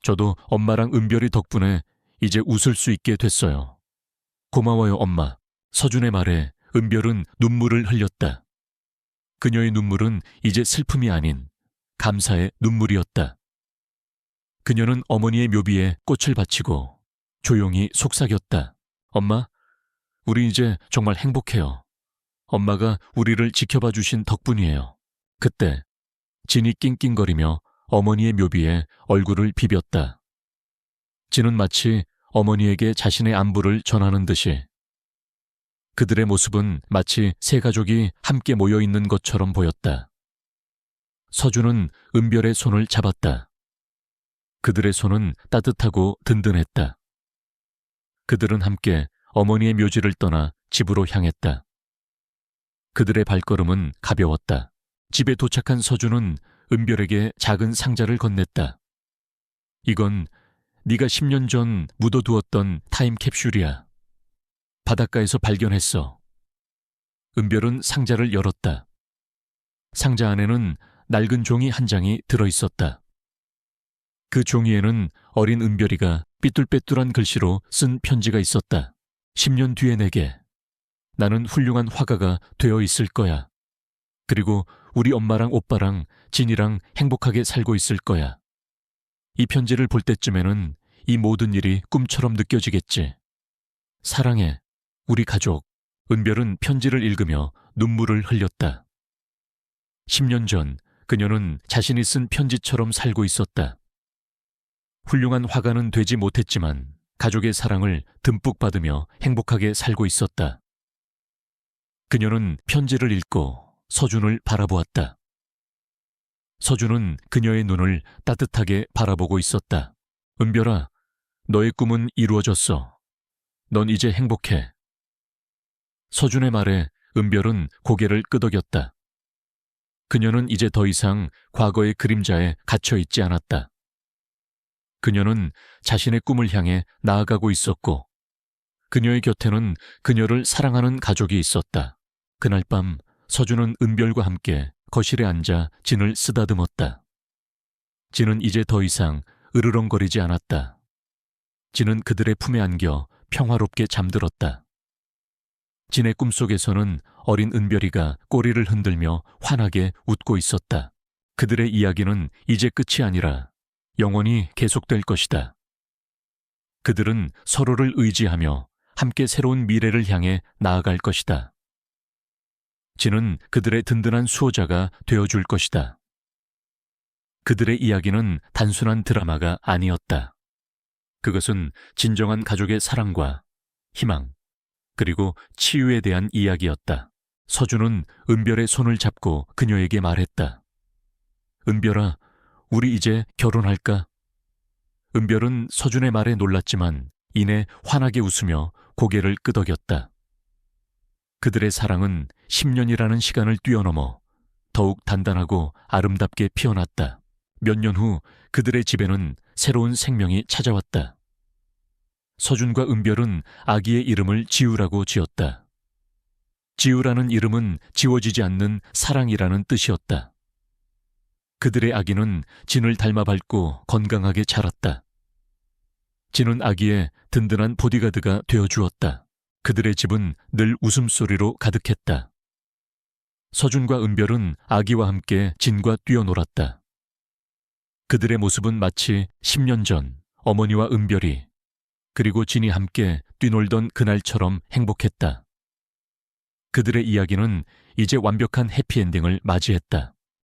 저도 엄마랑 은별이 덕분에 이제 웃을 수 있게 됐어요. 고마워요, 엄마. 서준의 말에 은별은 눈물을 흘렸다. 그녀의 눈물은 이제 슬픔이 아닌 감사의 눈물이었다. 그녀는 어머니의 묘비에 꽃을 바치고 조용히 속삭였다. 엄마, 우리 이제 정말 행복해요. 엄마가 우리를 지켜봐 주신 덕분이에요. 그때 진이 낑낑거리며 어머니의 묘비에 얼굴을 비볐다. 진은 마치 어머니에게 자신의 안부를 전하는 듯이 그들의 모습은 마치 세 가족이 함께 모여 있는 것처럼 보였다. 서준은 은별의 손을 잡았다. 그들의 손은 따뜻하고 든든했다. 그들은 함께 어머니의 묘지를 떠나 집으로 향했다. 그들의 발걸음은 가벼웠다. 집에 도착한 서준은 은별에게 작은 상자를 건넸다. 이건 네가 10년 전 묻어두었던 타임캡슐이야. 바닷가에서 발견했어. 은별은 상자를 열었다. 상자 안에는 낡은 종이 한 장이 들어있었다. 그 종이에는 어린 은별이가 삐뚤빼뚤한 글씨로 쓴 편지가 있었다. 10년 뒤에 내게 나는 훌륭한 화가가 되어 있을 거야. 그리고 우리 엄마랑 오빠랑 진이랑 행복하게 살고 있을 거야. 이 편지를 볼 때쯤에는 이 모든 일이 꿈처럼 느껴지겠지. 사랑해, 우리 가족. 은별은 편지를 읽으며 눈물을 흘렸다. 10년 전 그녀는 자신이 쓴 편지처럼 살고 있었다. 훌륭한 화가는 되지 못했지만 가족의 사랑을 듬뿍 받으며 행복하게 살고 있었다. 그녀는 편지를 읽고 서준을 바라보았다. 서준은 그녀의 눈을 따뜻하게 바라보고 있었다. 은별아, 너의 꿈은 이루어졌어. 넌 이제 행복해. 서준의 말에 은별은 고개를 끄덕였다. 그녀는 이제 더 이상 과거의 그림자에 갇혀 있지 않았다. 그녀는 자신의 꿈을 향해 나아가고 있었고, 그녀의 곁에는 그녀를 사랑하는 가족이 있었다. 그날 밤 서준은 은별과 함께 거실에 앉아 진을 쓰다듬었다. 진은 이제 더 이상 으르렁거리지 않았다. 진은 그들의 품에 안겨 평화롭게 잠들었다. 진의 꿈속에서는 어린 은별이가 꼬리를 흔들며 환하게 웃고 있었다. 그들의 이야기는 이제 끝이 아니라 영원히 계속될 것이다. 그들은 서로를 의지하며 함께 새로운 미래를 향해 나아갈 것이다. 진은 그들의 든든한 수호자가 되어줄 것이다. 그들의 이야기는 단순한 드라마가 아니었다. 그것은 진정한 가족의 사랑과 희망, 그리고 치유에 대한 이야기였다. 서준은 은별의 손을 잡고 그녀에게 말했다. 은별아, 우리 이제 결혼할까? 은별은 서준의 말에 놀랐지만 이내 환하게 웃으며 고개를 끄덕였다. 그들의 사랑은 10년이라는 시간을 뛰어넘어 더욱 단단하고 아름답게 피어났다. 몇 년 후 그들의 집에는 새로운 생명이 찾아왔다. 서준과 은별은 아기의 이름을 지우라고 지었다. 지우라는 이름은 지워지지 않는 사랑이라는 뜻이었다. 그들의 아기는 진을 닮아 밝고 건강하게 자랐다. 진은 아기의 든든한 보디가드가 되어주었다. 그들의 집은 늘 웃음소리로 가득했다. 서준과 은별은 아기와 함께 진과 뛰어놀았다. 그들의 모습은 마치 10년 전 어머니와 은별이 그리고 진이 함께 뛰놀던 그날처럼 행복했다. 그들의 이야기는 이제 완벽한 해피엔딩을 맞이했다.